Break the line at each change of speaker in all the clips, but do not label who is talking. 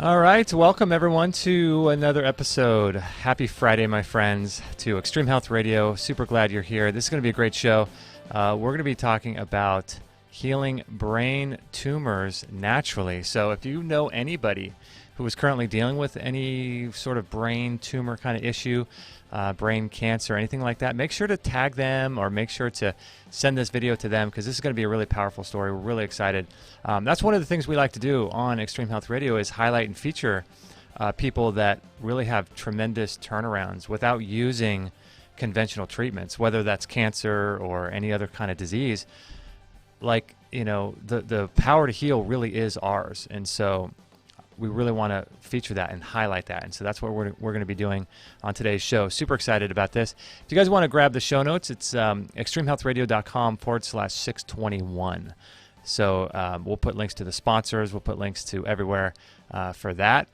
All right, welcome everyone to another episode. Happy Friday, my friends, to Extreme Health Radio. Super glad you're here. This is going to be a great show. We're going to be talking about healing brain tumors naturally. So if you know anybody who is currently dealing with any sort of brain tumor kind of issue, brain cancer, anything like that, make sure to tag them or make sure to send this video to them because this is going to be a really powerful story. We're really excited. That's one of the things we like to do on Extreme Health Radio is highlight and feature people that really have tremendous turnarounds without using conventional treatments, whether that's cancer or any other kind of disease. Like, you know, the power to heal really is ours. And so we really want to feature that and highlight that. And so that's what we're going to be doing on today's show. Super excited about this. If you guys want to grab the show notes, it's extremehealthradio.com/621. So we'll put links to the sponsors. We'll put links to everywhere for that.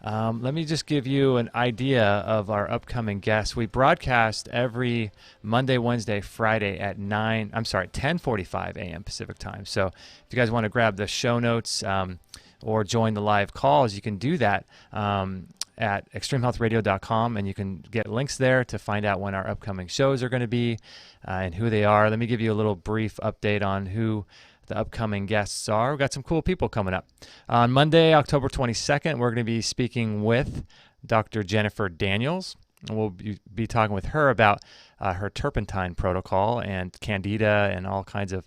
Let me just give you an idea of our upcoming guests. We broadcast every Monday, Wednesday, Friday at 10:45 a.m. Pacific time. So if you guys want to grab the show notes or join the live calls, you can do that at extremehealthradio.com, and you can get links there to find out when our upcoming shows are going to be and who they are. Let me give you a little brief update on who the upcoming guests are. We've got some cool people coming up. On Monday, October 22nd, we're going to be speaking with Dr. Jennifer Daniels. We'll be talking with her about her turpentine protocol and candida and all kinds of,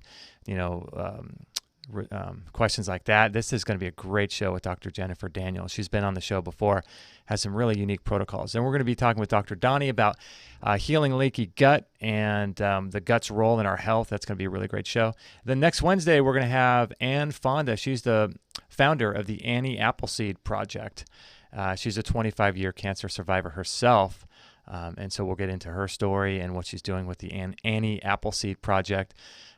questions like that. This is going to be a great show with Dr. Jennifer Daniels. She's been on the show before, has some really unique protocols. And we're going to be talking with Dr. Donnie about healing leaky gut and the gut's role in our health. That's going to be a really great show. Then next Wednesday, we're going to have Ann Fonda. She's the founder of the Annie Appleseed Project. She's a 25-year cancer survivor herself. And so we'll get into her story and what she's doing with the Annie Appleseed Project.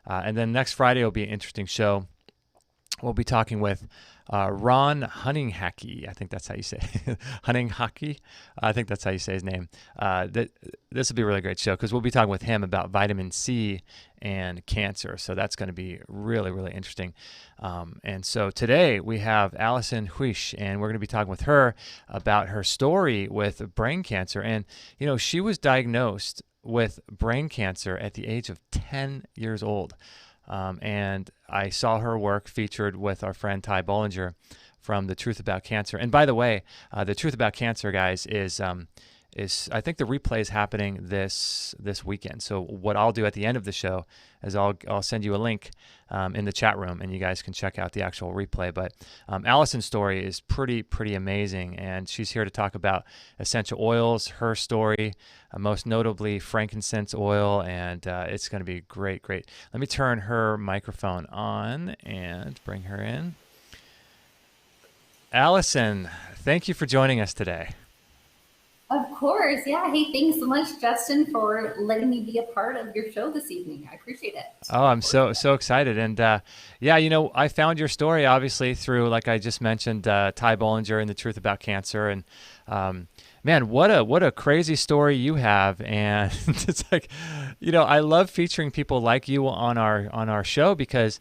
And then next Friday will be an interesting show. We'll be talking with Ron Hunninghacky. I think that's how you say it. Hunninghacky. I think that's how you say his name. This will be a really great show because we'll be talking with him about vitamin C and cancer. So that's going to be really, really interesting. And so today we have Allison Huish, and we're going to be talking with her about her story with brain cancer. And, she was diagnosed with brain cancer at the age of 10 years old. And I saw her work featured with our friend Ty Bollinger from The Truth About Cancer. And by the way, The Truth About Cancer, guys, is I think the replay is happening this weekend. So what I'll do at the end of the show is I'll send you a link in the chat room, and you guys can check out the actual replay. But Allison's story is pretty amazing, and she's here to talk about essential oils, her story, most notably frankincense oil, and it's going to be great. Let me turn her microphone on and bring her in. Allison, thank you for joining us today.
Of course. Yeah. Hey, thanks so much, Justin, for letting me be a part of your show this evening. I appreciate it.
Oh, I'm so excited. And I found your story obviously through, like I just mentioned, Ty Bollinger and The Truth About Cancer. And man, what a crazy story you have. And it's like, I love featuring people like you on our show because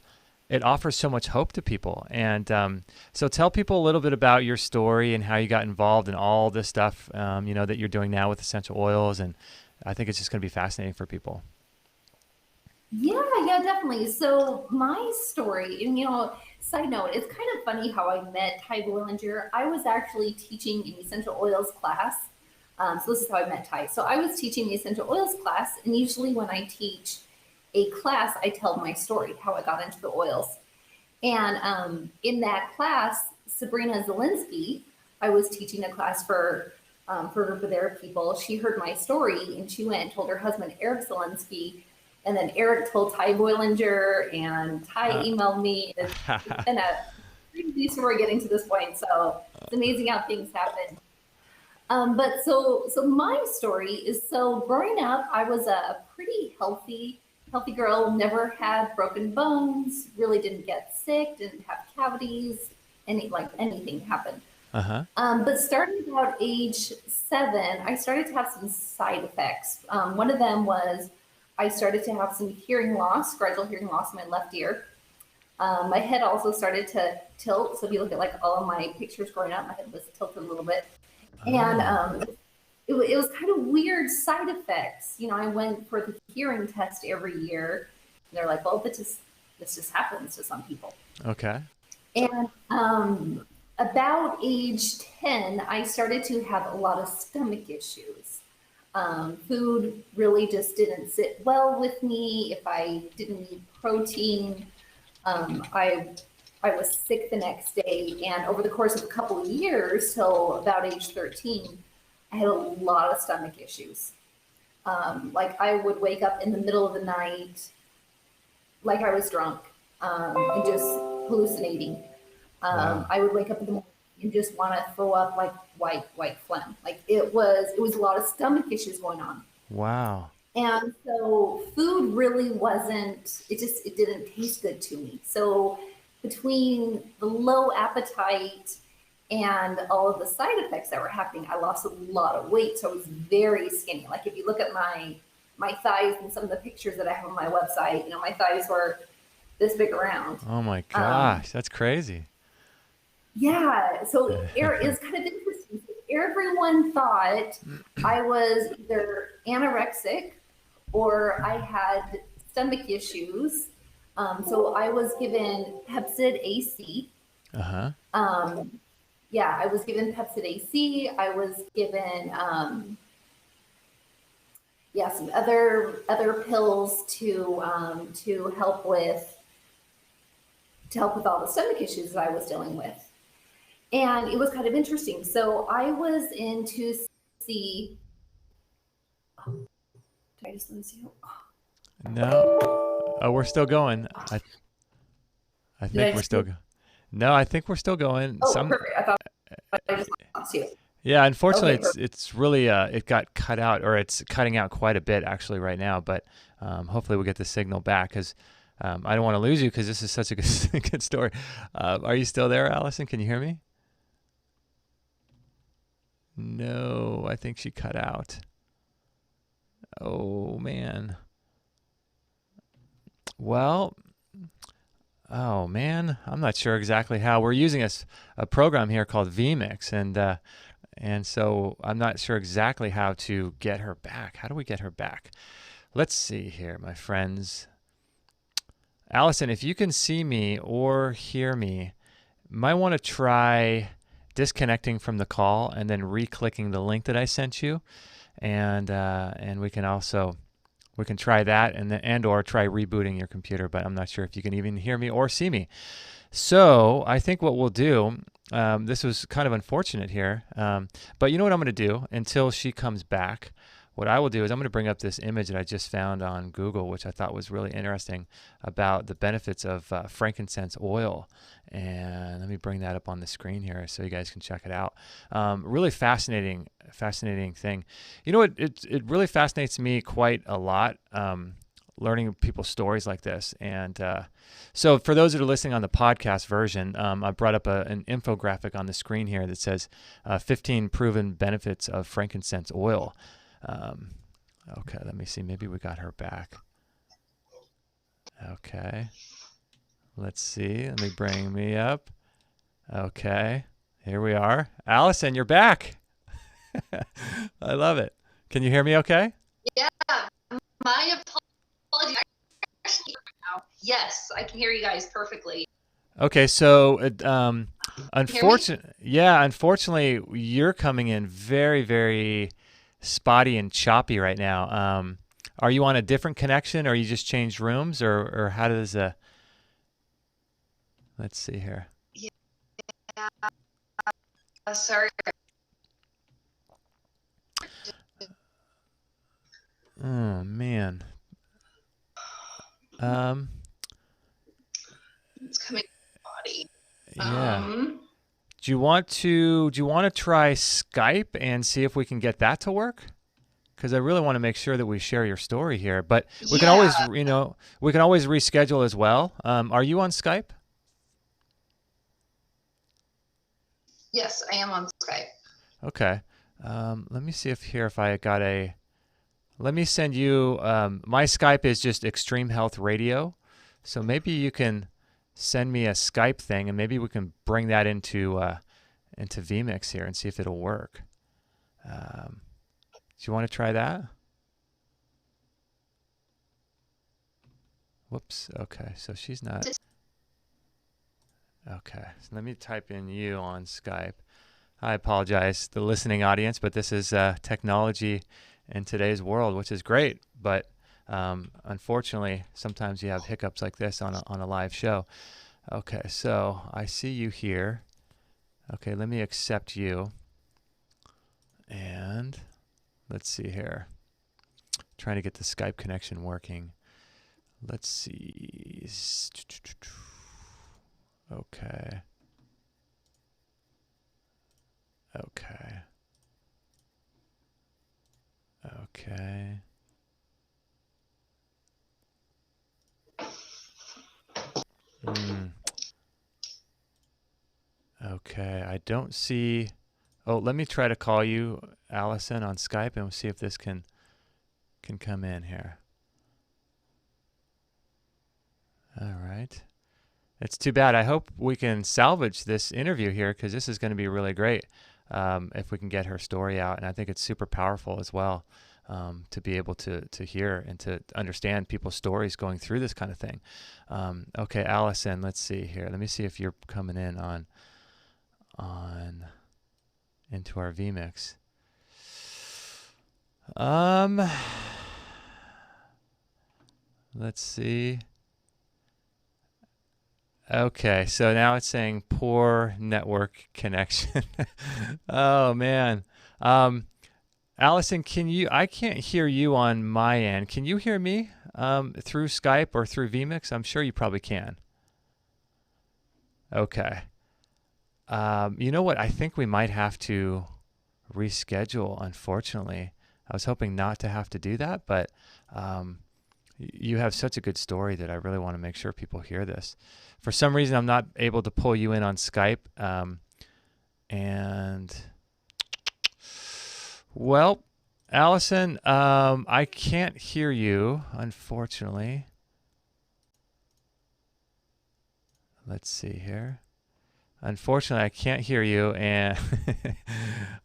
it offers so much hope to people. And so tell people a little bit about your story and how you got involved in all this stuff, that you're doing now with essential oils. And I think it's just going to be fascinating for people.
Yeah, definitely. So my story, and side note, it's kind of funny how I met Ty Bollinger. I was actually teaching an essential oils class. So this is how I met Ty. So I was teaching the essential oils class, and usually when I teach a class, I tell my story, how I got into the oils. And in that class, Sabrina Zielinski, I was teaching a class for a group of their people. She heard my story, and she went and told her husband, Eric Zielinski. And then Eric told Ty Bollinger, and Ty emailed me. It's been a crazy story getting to this point. So it's amazing how things happen. But so my story is, so growing up, I was a pretty healthy girl, never had broken bones, really didn't get sick, didn't have cavities, anything happened. But starting about age 7, I started to have some side effects. One of them was I started to have some hearing loss, gradual hearing loss in my left ear. My head also started to tilt. So if you look at like all of my pictures growing up, my head was tilted a little bit. And it was kind of weird side effects. You know, I went for the hearing test every year. And they're like, well, this just happens to some people.
Okay.
And about age 10, I started to have a lot of stomach issues. Food really just didn't sit well with me. If I didn't eat protein, I was sick the next day. And over the course of a couple of years, till about age 13, I had a lot of stomach issues. Like I would wake up in the middle of the night, like I was drunk, and just hallucinating.
Wow.
I would wake up in the morning and just want to throw up like white phlegm. Like it was a lot of stomach issues going on.
Wow.
And so food really wasn't, it didn't taste good to me. So between the low appetite and all of the side effects that were happening, I lost a lot of weight. So I was very skinny. Like if you look at my thighs and some of the pictures that I have on my website, you know, my thighs were this big around.
Oh my gosh, that's crazy.
Yeah, so it is kind of interesting. Everyone thought I was either anorexic or I had stomach issues. So I was given Pepsid AC.
Uh-huh.
Yeah, I was given Pepsid AC. I was given some other pills to help with all the stomach issues that I was dealing with. And it was kind of interesting. So I was in to see. Did I just lose you?
No. Oh, we're still going. I think we're still going. No, I think we're still going.
Oh, perfect. I thought I just lost you.
Yeah, unfortunately, it's really it got cut out, or it's cutting out quite a bit actually right now. But hopefully we'll get the signal back, because I don't want to lose you, because this is such a good story. Are you still there, Allison? Can you hear me? No, I think she cut out. Oh man. Well, oh man, I'm not sure exactly how. We're using a program here called vMix, and so I'm not sure exactly how to get her back. How do we get her back? Let's see here, my friends. Allison, if you can see me or hear me, might want to try disconnecting from the call and then re-clicking the link that I sent you, and we can try that and or try rebooting your computer, but I'm not sure if you can even hear me or see me. So I think what we'll do, this was kind of unfortunate here, but you know what I'm going to do until she comes back? What I will do is I'm going to bring up this image that I just found on Google, which I thought was really interesting, about the benefits of frankincense oil. And let me bring that up on the screen here so you guys can check it out. Really fascinating thing. You know what? It really fascinates me quite a lot, learning people's stories like this. And so for those that are listening on the podcast version, I brought up an infographic on the screen here that says 15 proven benefits of frankincense oil. Okay, let me see. Maybe we got her back. Okay. Let's see. Let me bring me up. Okay. Here we are. Allison, you're back. I love it. Can you hear me okay?
Yeah. My apologies. Yes, I can hear you guys perfectly.
Okay, so unfortunately, you're coming in very, very spotty and choppy right now. Are you on a different connection, or you just changed rooms, or how does let's see here.
Yeah. Sorry.
Oh man.
It's coming body.
Yeah. Do you want to try Skype and see if we can get that to work? Because I really want to make sure that we share your story here. But we can always, we can always reschedule as well. Are you on Skype?
Yes, I am on Skype.
Okay. Let me see if I got let me send you, my Skype is just Extreme Health Radio. So maybe you can send me a Skype thing, and maybe we can bring that into vMix here and see if it'll work. Do you want to try that? Whoops. Okay, so she's not. Okay, so let me type in you on Skype. I apologize, the listening audience, but this is technology in today's world, which is great. But unfortunately, sometimes you have hiccups like this on a live show. Okay, so I see you here. Okay, let me accept you. And let's see here. Trying to get the Skype connection working. Let's see. Okay. Okay. Okay. Okay, I don't see. Oh, let me try to call you, Allison, on Skype, and we'll see if this can come in here. All right. It's too bad. I hope we can salvage this interview here, because this is going to be really great if we can get her story out. And I think it's super powerful as well to be able to hear and to understand people's stories going through this kind of thing. Okay, Allison, let's see here. Let me see if you're coming in on into our vMix. Let's see. Okay, so now it's saying poor network connection. Oh man. Allison, I can't hear you on my end. Can you hear me through Skype or through vMix? I'm sure you probably can. Okay. You know what? I think we might have to reschedule, unfortunately. I was hoping not to have to do that, but you have such a good story that I really want to make sure people hear this. For some reason, I'm not able to pull you in on Skype. And, well, Allison, I can't hear you, unfortunately. Let's see here. Unfortunately, I can't hear you, and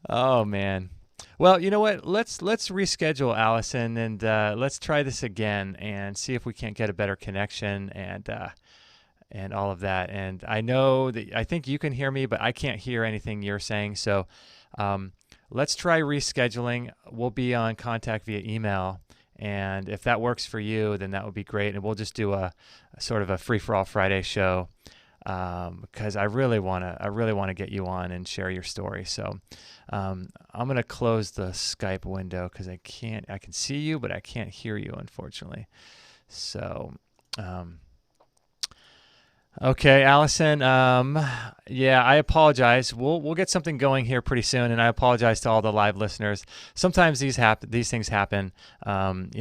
oh man. Well, you know what? Let's reschedule, Allison, and let's try this again and see if we can't get a better connection and all of that. And I know that I think you can hear me, but I can't hear anything you're saying. So let's try rescheduling. We'll be on contact via email, and if that works for you, then that would be great. And we'll just do a sort of a free-for-all Friday show. Because I really want to get you on and share your story. So I'm going to close the Skype window because I can see you, but I can't hear you, unfortunately. So, okay, Allison. Yeah, I apologize. We'll get something going here pretty soon, and I apologize to all the live listeners. Sometimes these things happen, on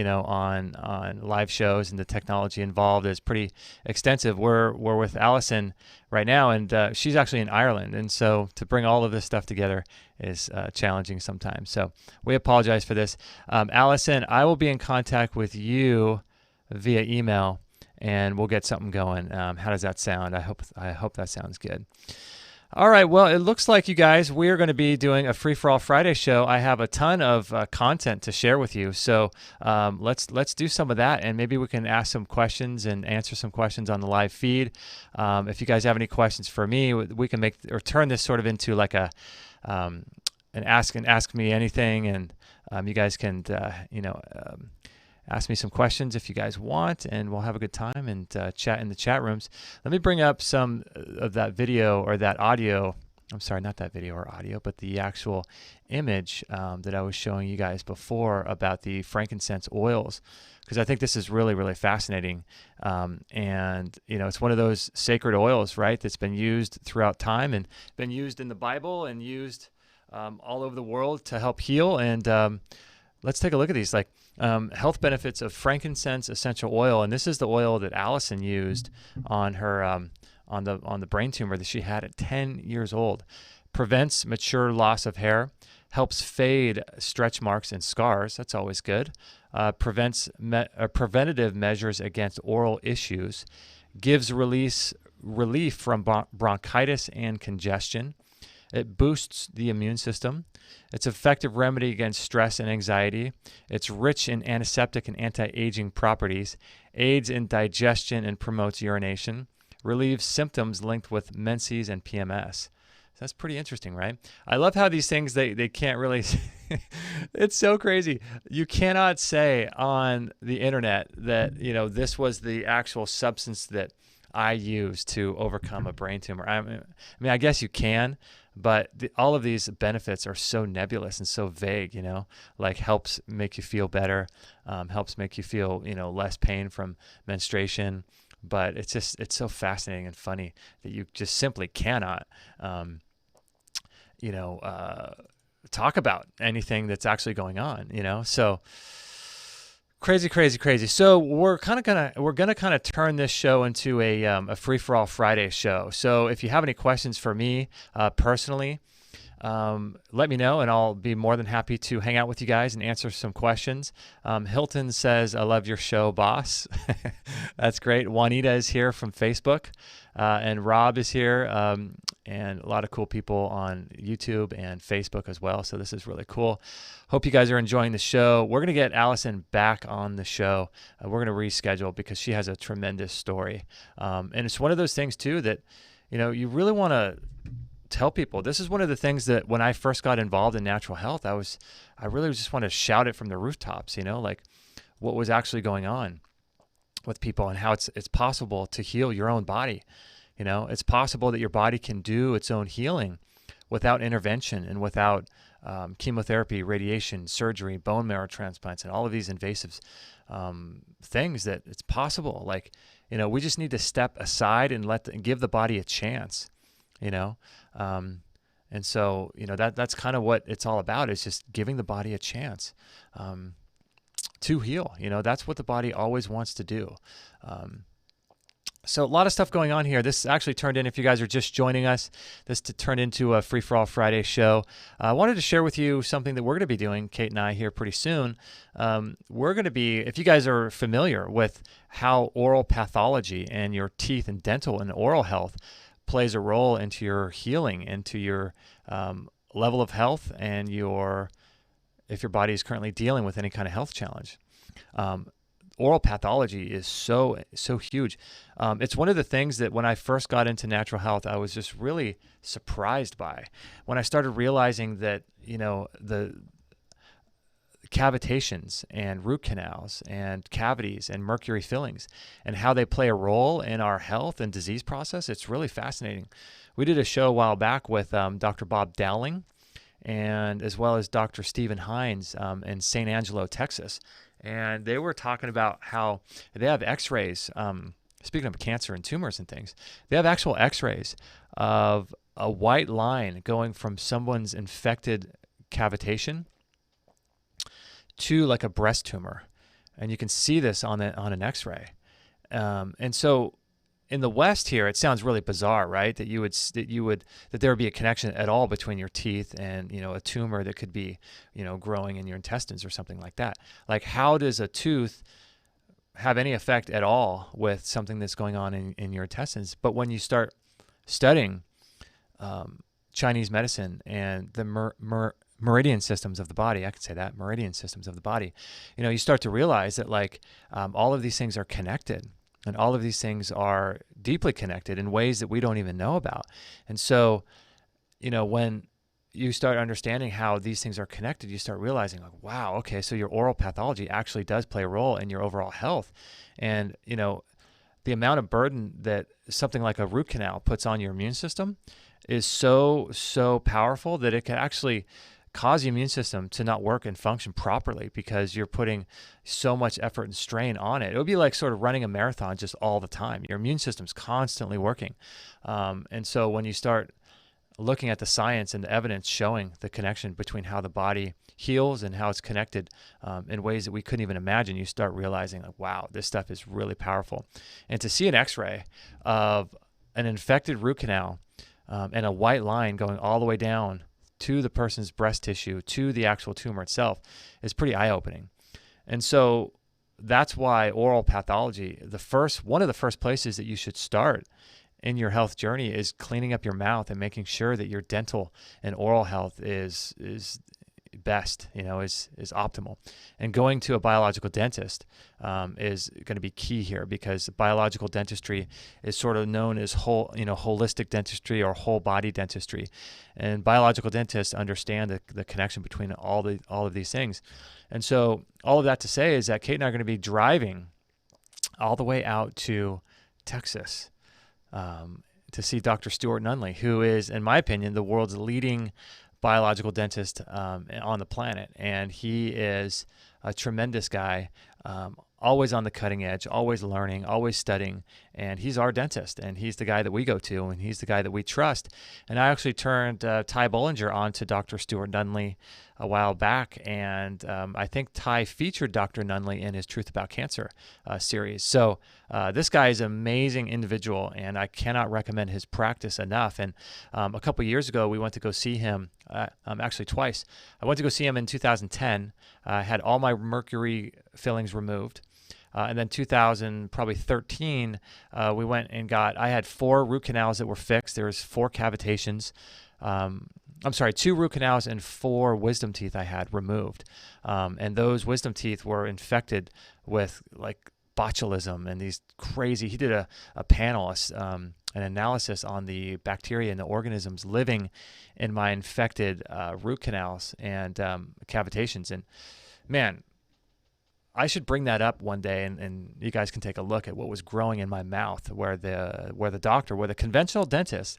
live shows, and the technology involved is pretty extensive. We're with Allison right now, and she's actually in Ireland, and so to bring all of this stuff together is challenging sometimes. So we apologize for this. Allison, I will be in contact with you via email, and we'll get something going. How does that sound? I hope that sounds good. All right. Well, it looks like, you guys, we are going to be doing a free-for-all Friday show. I have a ton of content to share with you, so let's do some of that, and maybe we can ask some questions and answer some questions on the live feed. If you guys have any questions for me, we can turn this sort of into like an ask me anything, and you guys can ask me some questions if you guys want, and we'll have a good time and chat in the chat rooms. Let me bring up some of that video or that audio. I'm sorry, not that video or audio, but the actual image that I was showing you guys before about the frankincense oils, because I think this is really, really fascinating. And, it's one of those sacred oils, right, that's been used throughout time and been used in the Bible and used all over the world to help heal. And let's take a look at these. Health benefits of frankincense essential oil, and this is the oil that Allison used on her on the brain tumor that she had at 10 years old. Prevents mature loss of hair, helps fade stretch marks and scars. That's always good. Prevents preventative measures against oral issues, gives relief relief from bronchitis and congestion. It boosts the immune system. It's an effective remedy against stress and anxiety. It's rich in antiseptic and anti-aging properties, aids in digestion and promotes urination, relieves symptoms linked with menses and PMS. So that's pretty interesting, right? I love how these things, they can't really, it's so crazy. You cannot say on the internet that, this was the actual substance that I use to overcome a brain tumor. I mean, I guess you can, but all of these benefits are so nebulous and so vague, like helps make you feel better, helps make you feel, less pain from menstruation. But it's so fascinating and funny that you just simply cannot, talk about anything that's actually going on, So crazy. So we're gonna kind of turn this show into a free for all Friday show. So if you have any questions for me personally, let me know, and I'll be more than happy to hang out with you guys and answer some questions. Hilton says, "I love your show, boss." That's great. Juanita is here from Facebook, and Rob is here, and a lot of cool people on YouTube and Facebook as well. So this is really cool. Hope you guys are enjoying the show. We're going to get Allison back on the show. We're going to reschedule because she has a tremendous story. And it's one of those things too that, you really want to tell people. This is one of the things that when I first got involved in natural health, I really just want to shout it from the rooftops, like what was actually going on with people and how it's possible to heal your own body. It's possible that your body can do its own healing without intervention and without chemotherapy, radiation, surgery, bone marrow transplants, and all of these invasive things that it's possible. Like, we just need to step aside and give the body a chance, and so, that's kind of what it's all about, is just giving the body a chance to heal. That's what the body always wants to do. So a lot of stuff going on here. This actually turned in, if you guys are just joining us, this turned into a Free for All Friday show. I wanted to share with you something that we're going to be doing, Kate and I, here pretty soon. We're going to be, if you guys are familiar with how oral pathology and your teeth and dental and oral health plays a role into your healing, into your level of health, and if your body is currently dealing with any kind of health challenge. Oral pathology is so huge. It's one of the things that when I first got into natural health, I was just really surprised by. When I started realizing that, the cavitations and root canals and cavities and mercury fillings and how they play a role in our health and disease process, it's really fascinating. We did a show a while back with Dr. Bob Dowling, and as well as Dr. Stephen Hines in St. Angelo, Texas. And they were talking about how they have x-rays, speaking of cancer and tumors and things, they have actual x-rays of a white line going from someone's infected cavitation to like a breast tumor. And you can see this on an x-ray. And so in the West here, it sounds really bizarre, right? That there would be a connection at all between your teeth and, a tumor that could be, growing in your intestines or something like that. Like, how does a tooth have any effect at all with something that's going on in your intestines? But when you start studying Chinese medicine and the meridian systems of the body, I could say that, meridian systems of the body, you start to realize that all of these things are connected. And all of these things are deeply connected in ways that we don't even know about. And so, when you start understanding how these things are connected, you start realizing, wow, okay, so your oral pathology actually does play a role in your overall health. And, the amount of burden that something like a root canal puts on your immune system is so powerful that it can actually cause the immune system to not work and function properly because you're putting so much effort and strain on it. It would be like sort of running a marathon just all the time. Your immune system's constantly working. And so when you start looking at the science and the evidence showing the connection between how the body heals and how it's connected in ways that we couldn't even imagine, you start realizing, wow, this stuff is really powerful. And to see an x-ray of an infected root canal and a white line going all the way down to the person's breast tissue, to the actual tumor itself, is pretty eye-opening. And so that's why oral pathology, one of the first places that you should start in your health journey is cleaning up your mouth and making sure that your dental and oral health is best, is optimal. And going to a biological dentist is going to be key here, because biological dentistry is sort of known as holistic dentistry or whole body dentistry. And biological dentists understand the connection between all of these things. And so all of that to say is that Kate and I are going to be driving all the way out to Texas to see Dr. Stuart Nunley, who is, in my opinion, the world's leading biological dentist on the planet. And he is a tremendous guy, always on the cutting edge, always learning, always studying. And he's our dentist, and he's the guy that we go to, and he's the guy that we trust. And I actually turned Ty Bollinger on to Dr. Stuart Nunley a while back, and I think Ty featured Dr. Nunley in his Truth About Cancer series. So this guy is an amazing individual, and I cannot recommend his practice enough. And a couple years ago, we went to go see him, actually twice. I went to go see him in 2010. I had all my mercury fillings removed. And then 2013, we went and I had 4 root canals that were fixed. There was 4 cavitations. 2 root canals and 4 wisdom teeth I had removed. And those wisdom teeth were infected with like botulism and these crazy, he did a panel, an analysis on the bacteria and the organisms living in my infected root canals and cavitations. And man, I should bring that up one day, and you guys can take a look at what was growing in my mouth, where the conventional dentist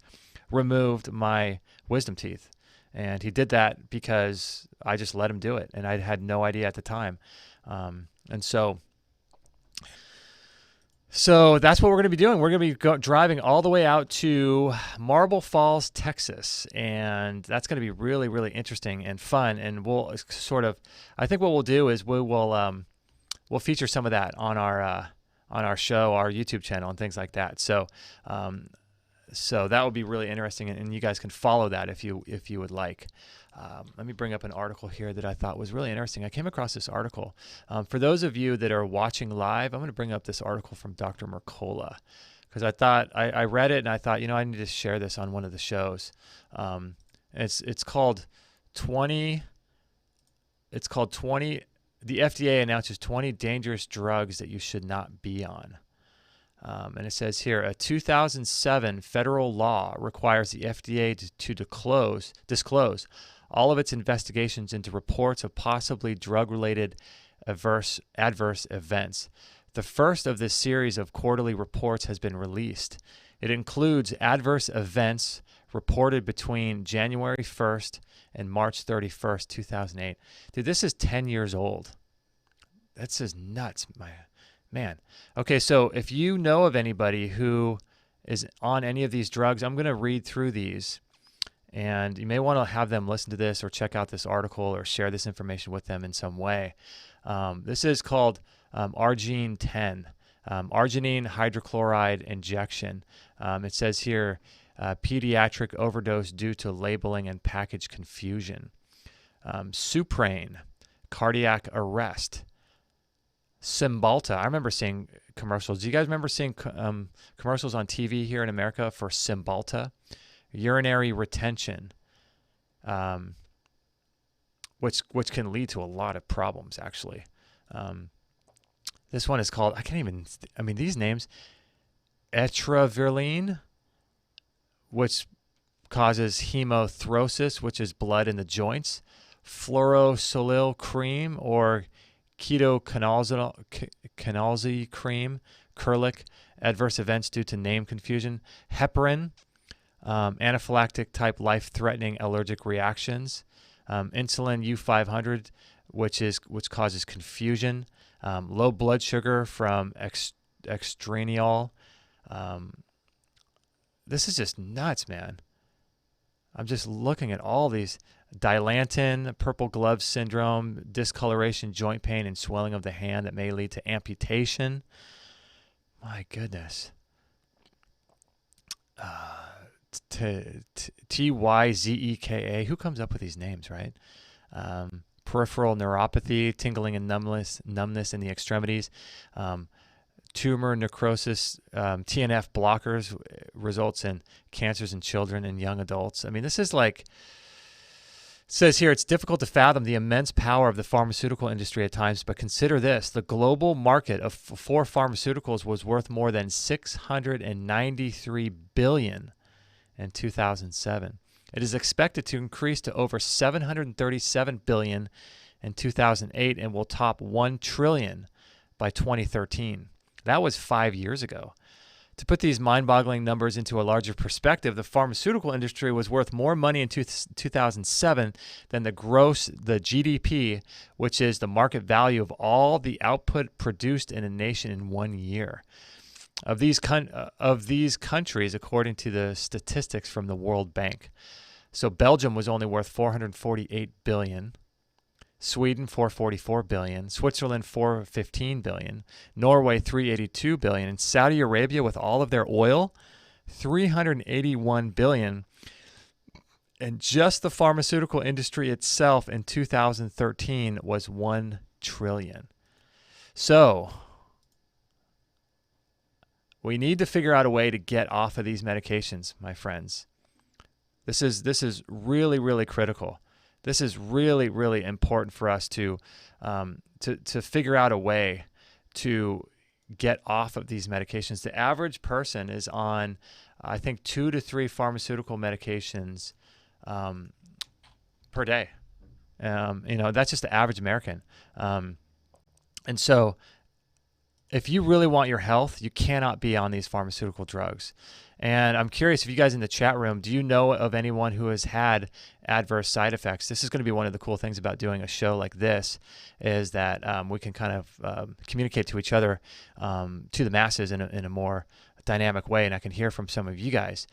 removed my wisdom teeth. And he did that because I just let him do it, and I had no idea at the time. And so that's what we're going to be doing. We're going to be driving all the way out to Marble Falls, Texas, and that's going to be really, really interesting and fun. And we'll I think what we'll do is we'll feature some of that on our show, our YouTube channel, and things like that. So that will be really interesting, and you guys can follow that if you would like. Let me bring up an article here that I thought was really interesting. I came across this article. For those of you that are watching live, I'm going to bring up this article from Dr. Mercola, because I thought I read it and I thought, I need to share this on one of the shows. It's called 20. It's called 20. The FDA announces 20 dangerous drugs that you should not be on. And it says here, a 2007 federal law requires the FDA to disclose all of its investigations into reports of possibly drug-related adverse events. The first of this series of quarterly reports has been released. It includes adverse events reported between January 1st and March 31st, 2008. Dude, this is 10 years old. That's just nuts, man. Okay, so if you know of anybody who is on any of these drugs, I'm going to read through these, and you may want to have them listen to this or check out this article or share this information with them in some way. This is called Arginine 10, arginine hydrochloride injection. It says here, pediatric overdose due to labeling and package confusion. Suprane, cardiac arrest. Cymbalta. I remember seeing commercials. Do you guys remember seeing commercials on TV here in America for Cymbalta? Urinary retention, which can lead to a lot of problems, actually. This one is called, these names, etravirline, which causes hemothrombosis, which is blood in the joints. Fluorosolil cream, or ketoconazole cream, Kerlick, adverse events due to name confusion. Heparin, anaphylactic type life-threatening allergic reactions. Insulin U500, which causes confusion. Low blood sugar from extraneol. This is just nuts, man. I'm just looking at all these. Dilantin, purple glove syndrome, discoloration, joint pain, and swelling of the hand that may lead to amputation. My goodness. TYZEKA. Who comes up with these names, right? Peripheral neuropathy, tingling and numbness in the extremities. tumor necrosis, TNF blockers results in cancers in children and young adults. I mean, this is like, it says here, it's difficult to fathom the immense power of the pharmaceutical industry at times, but consider this. The global market for pharmaceuticals was worth more than $693 billion in 2007. It is expected to increase to over $737 billion in 2008 and will top $1 trillion by 2013. That was 5 years ago. To put these mind-boggling numbers into a larger perspective, the pharmaceutical industry was worth more money in 2007 than the GDP, which is the market value of all the output produced in a nation in 1 year. Of these countries, according to the statistics from the World Bank. So Belgium was only worth $448 billion. Sweden, $444 billion. Switzerland, $415 billion. Norway, $382 billion. And Saudi Arabia, with all of their oil, $381 billion. And just the pharmaceutical industry itself in 2013 was $1 trillion. So we need to figure out a way to get off of these medications, my friends. This is really, really critical. This is really, really important for us to figure out a way to get off of these medications. The average person is on, I think, 2 to 3 pharmaceutical medications per day. That's just the average American. And so if you really want your health, you cannot be on these pharmaceutical drugs. And I'm curious if you guys in the chat room, do you know of anyone who has had adverse side effects? This is going to be one of the cool things about doing a show like this, is that we can kind of communicate to each other, to the masses in a more dynamic way. And I can hear from some of you guys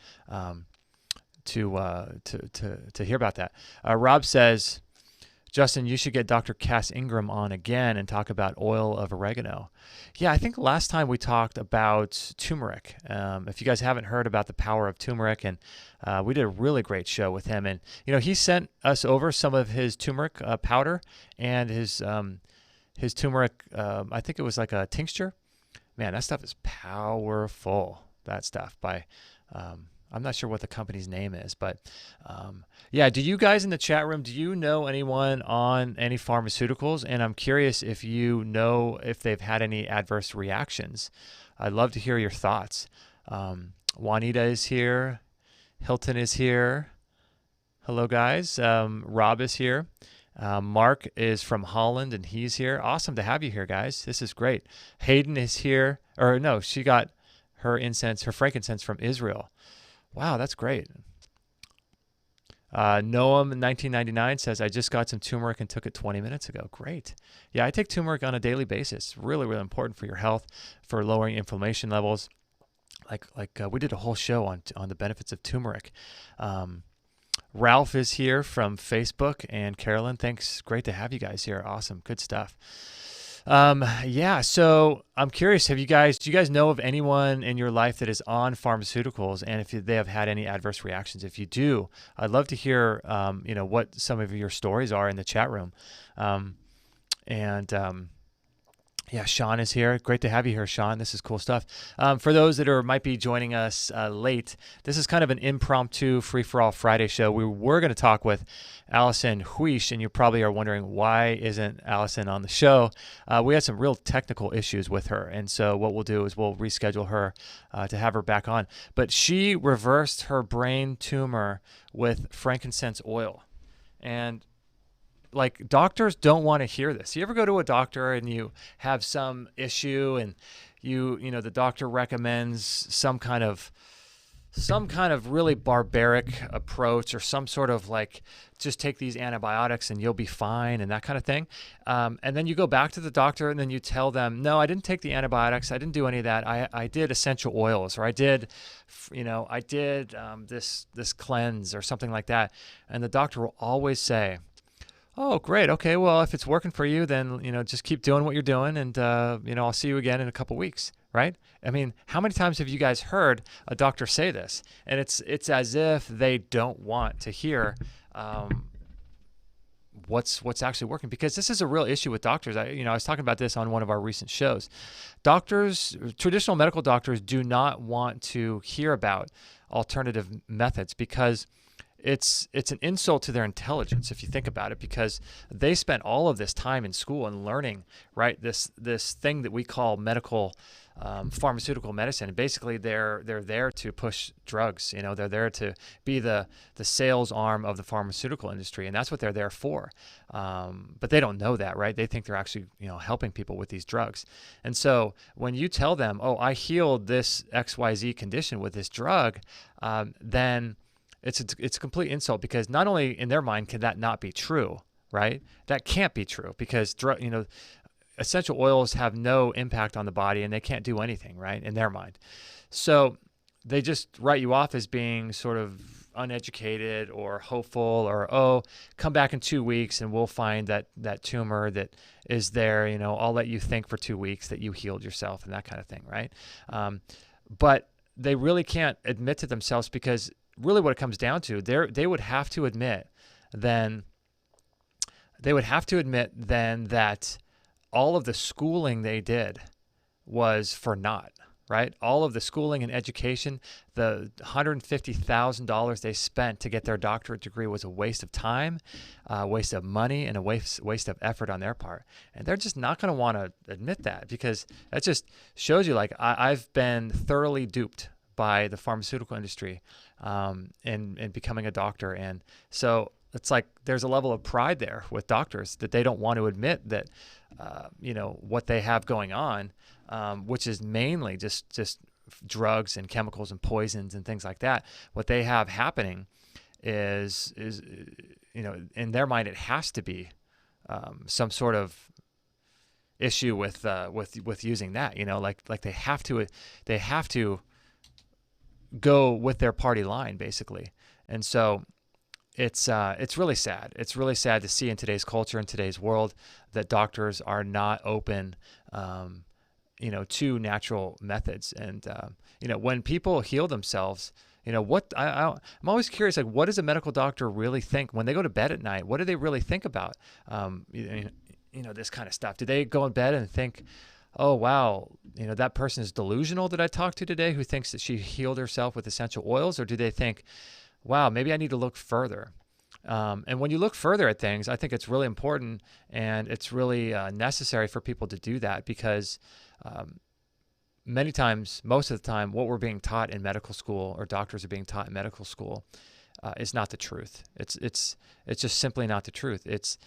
to hear about that. Rob says, Justin, you should get Dr. Cass Ingram on again and talk about oil of oregano. Yeah, I think last time we talked about turmeric. If you guys haven't heard about the power of turmeric, and we did a really great show with him. And, he sent us over some of his turmeric powder and his turmeric, I think it was like a tincture. Man, that stuff is powerful, that stuff by... I'm not sure what the company's name is, but yeah, do you guys in the chat room, do you know anyone on any pharmaceuticals? And I'm curious if you know if they've had any adverse reactions. I'd love to hear your thoughts. Juanita is here. Hilton is here. Hello, guys. Rob is here. Mark is from Holland, and he's here. Awesome to have you here, guys. This is great. Hayden is here. Or no, she got her frankincense from Israel. Wow, that's great. Noam 1999 says, I just got some turmeric and took it 20 minutes ago. Great. Yeah, I take turmeric on a daily basis. Really, really important for your health, for lowering inflammation levels. Like we did a whole show on the benefits of turmeric. Ralph is here from Facebook, and Carolyn, thanks. Great to have you guys here. Awesome. Good stuff. Yeah, so I'm curious, do you guys know of anyone in your life that is on pharmaceuticals, and if they have had any adverse reactions? If you do, I'd love to hear, what some of your stories are in the chat room. Yeah, Sean is here. Great to have you here, Sean. This is cool stuff. For those that might be joining us late, this is kind of an impromptu free-for-all Friday show. We were going to talk with Allison Huish, and you probably are wondering, why isn't Allison on the show? We had some real technical issues with her, and so what we'll do is we'll reschedule her to have her back on. But she reversed her brain tumor with frankincense oil. And like, doctors don't want to hear this. You ever go to a doctor and you have some issue, and the doctor recommends some kind of really barbaric approach, or some sort of like, just take these antibiotics and you'll be fine, and that kind of thing. And then you go back to the doctor and then you tell them, no, I didn't take the antibiotics. I didn't do any of that. I did essential oils, or I did this cleanse or something like that. And the doctor will always say, oh, great. Okay, well, if it's working for you, then, just keep doing what you're doing, and, I'll see you again in a couple weeks, right? I mean, how many times have you guys heard a doctor say this? And it's as if they don't want to hear what's actually working, because this is a real issue with doctors. I was talking about this on one of our recent shows. Doctors, traditional medical doctors, do not want to hear about alternative methods because it's an insult to their intelligence, if you think about it, because they spent all of this time in school and learning, right, this thing that we call medical pharmaceutical medicine. And basically they're there to push drugs. They're there to be the sales arm of the pharmaceutical industry, and that's what they're there for. But they don't know that, right? They think they're actually helping people with these drugs. And so when you tell them, oh, I healed this XYZ condition with this drug, then it's a complete insult, because not only in their mind can that not be true, right? That can't be true, because essential oils have no impact on the body and they can't do anything, right, in their mind. So they just write you off as being sort of uneducated or hopeful, or, oh, come back in 2 weeks and we'll find that tumor that is there. I'll let you think for 2 weeks that you healed yourself, and that kind of thing, right? But they really can't admit to themselves, because really what it comes down to, they would have to admit then that all of the schooling they did was for naught, right? All of the schooling and education, the $150,000 they spent to get their doctorate degree, was a waste of time, a waste of money, and a waste of effort on their part. And they're just not going to want to admit that, because that just shows you, like, I've been thoroughly duped by the pharmaceutical industry in becoming a doctor. And so it's like there's a level of pride there with doctors that they don't want to admit that, what they have going on, which is mainly just drugs and chemicals and poisons and things like that. What they have happening is in their mind, it has to be some sort of issue with using that. Like they have to go with their party line, basically. And so it's really sad. It's really sad to see in today's culture, in today's world, that doctors are not open, to natural methods. And when people heal themselves, I'm always curious, like, what does a medical doctor really think when they go to bed at night? What do they really think about, this kind of stuff? Do they go in bed and think, oh, wow, that person is delusional that I talked to today, who thinks that she healed herself with essential oils? Or do they think, wow, maybe I need to look further? And when you look further at things, I think it's really important, and it's really necessary for people to do that, because many times, most of the time, what we're being taught in medical school, or doctors are being taught in medical school, is not the truth. It's just simply not the truth. It's,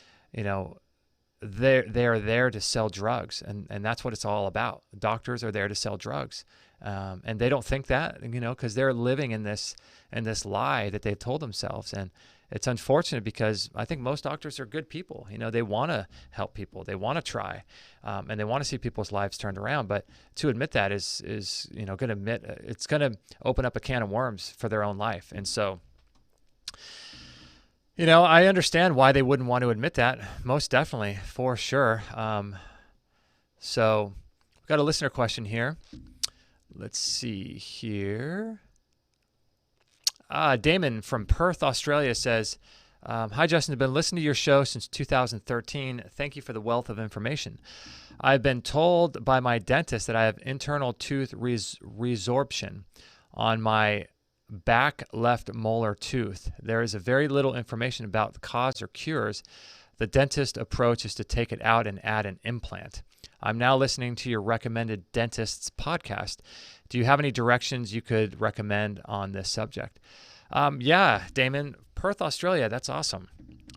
they are there to sell drugs, and that's what it's all about. Doctors are there to sell drugs, and they don't think that, because they're living in this lie that they've told themselves. And it's unfortunate, because I think most doctors are good people. They want to help people, they want to try, and they want to see people's lives turned around. But to admit that is going to admit it's going to open up a can of worms for their own life. And so, I understand why they wouldn't want to admit that, most definitely, for sure. So we've got a listener question here. Let's see here. Damon from Perth, Australia says, hi, Justin. I've been listening to your show since 2013. Thank you for the wealth of information. I've been told by my dentist that I have internal tooth resorption on my back left molar tooth. There is a very little information about the cause or cures. The dentist approach is to take it out and add an implant. I'm now listening to your recommended dentist's podcast. Do you have any directions you could recommend on this subject? Yeah, Damon, Perth, Australia. That's awesome.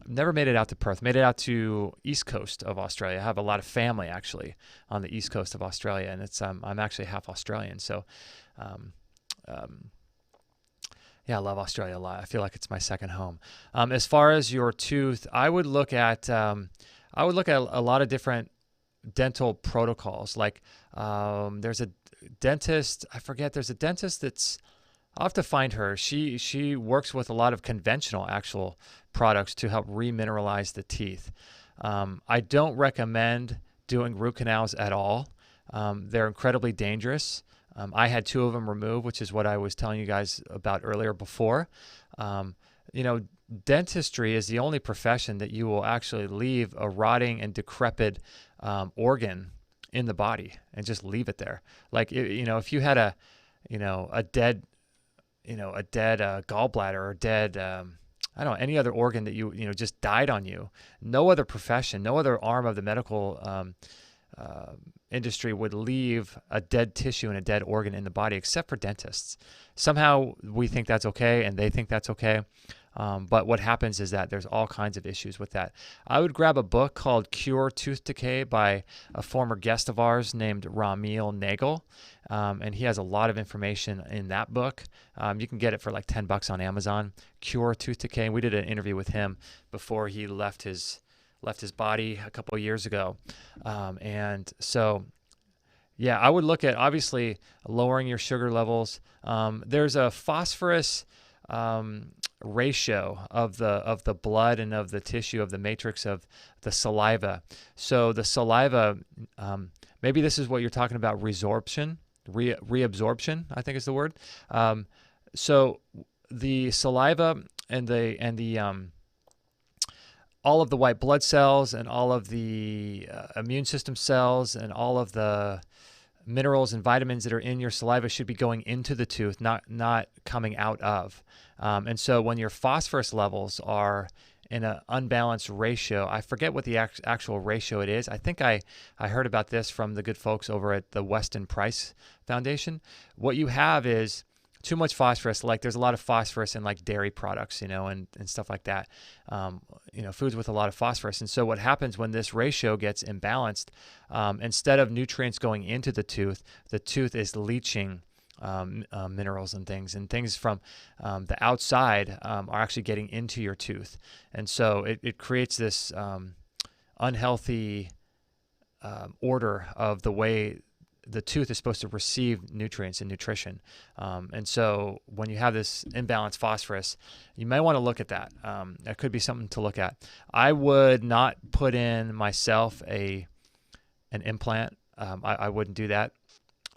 Never made it out to Perth. Made it out to East Coast of Australia. I have a lot of family actually on the East Coast of Australia, and it's I'm actually half Australian. So, yeah, I love Australia a lot. I feel like it's my second home. As far as your tooth, I would look at a lot of different dental protocols. Like there's a dentist, I forget, there's a dentist that's, I'll have to find her. She works with a lot of conventional actual products to help remineralize the teeth. I don't recommend doing root canals at all. They're incredibly dangerous. I had 2 of them removed, which is what I was telling you guys about earlier before. dentistry is the only profession that you will actually leave a rotting and decrepit organ in the body and just leave it there. Like, if you had a dead gallbladder or dead, I don't know, any other organ that just died on you, no other profession, no other arm of the medical industry would leave a dead tissue and a dead organ in the body except for dentists. Somehow we think that's okay and they think that's okay. But what happens is that there's all kinds of issues with that. I would grab a book called Cure Tooth Decay by a former guest of ours named Ramil Nagel. And he has a lot of information in that book. You can get it for like $10 on Amazon, Cure Tooth Decay. And we did an interview with him before he left his body a couple of years ago. And so, yeah, I would look at obviously lowering your sugar levels. There's a phosphorus ratio of the blood and of the tissue of the matrix of the saliva. So the saliva, maybe this is what you're talking about, resorption, reabsorption, I think is the word. So the saliva and the all of the white blood cells and all of the immune system cells and all of the minerals and vitamins that are in your saliva should be going into the tooth, not coming out of. And so when your phosphorus levels are in an unbalanced ratio, I forget what the actual ratio it is. I think I heard about this from the good folks over at the Weston Price Foundation. What you have is too much phosphorus. Like there's a lot of phosphorus in like dairy products, and stuff like that. Foods with a lot of phosphorus. And so what happens when this ratio gets imbalanced, instead of nutrients going into the tooth is leaching minerals and things from the outside are actually getting into your tooth. And so it creates this unhealthy order of the way the tooth is supposed to receive nutrients and nutrition. And so when you have this imbalanced phosphorus, you may want to look at that. That could be something to look at. I would not put in myself an implant. I wouldn't do that.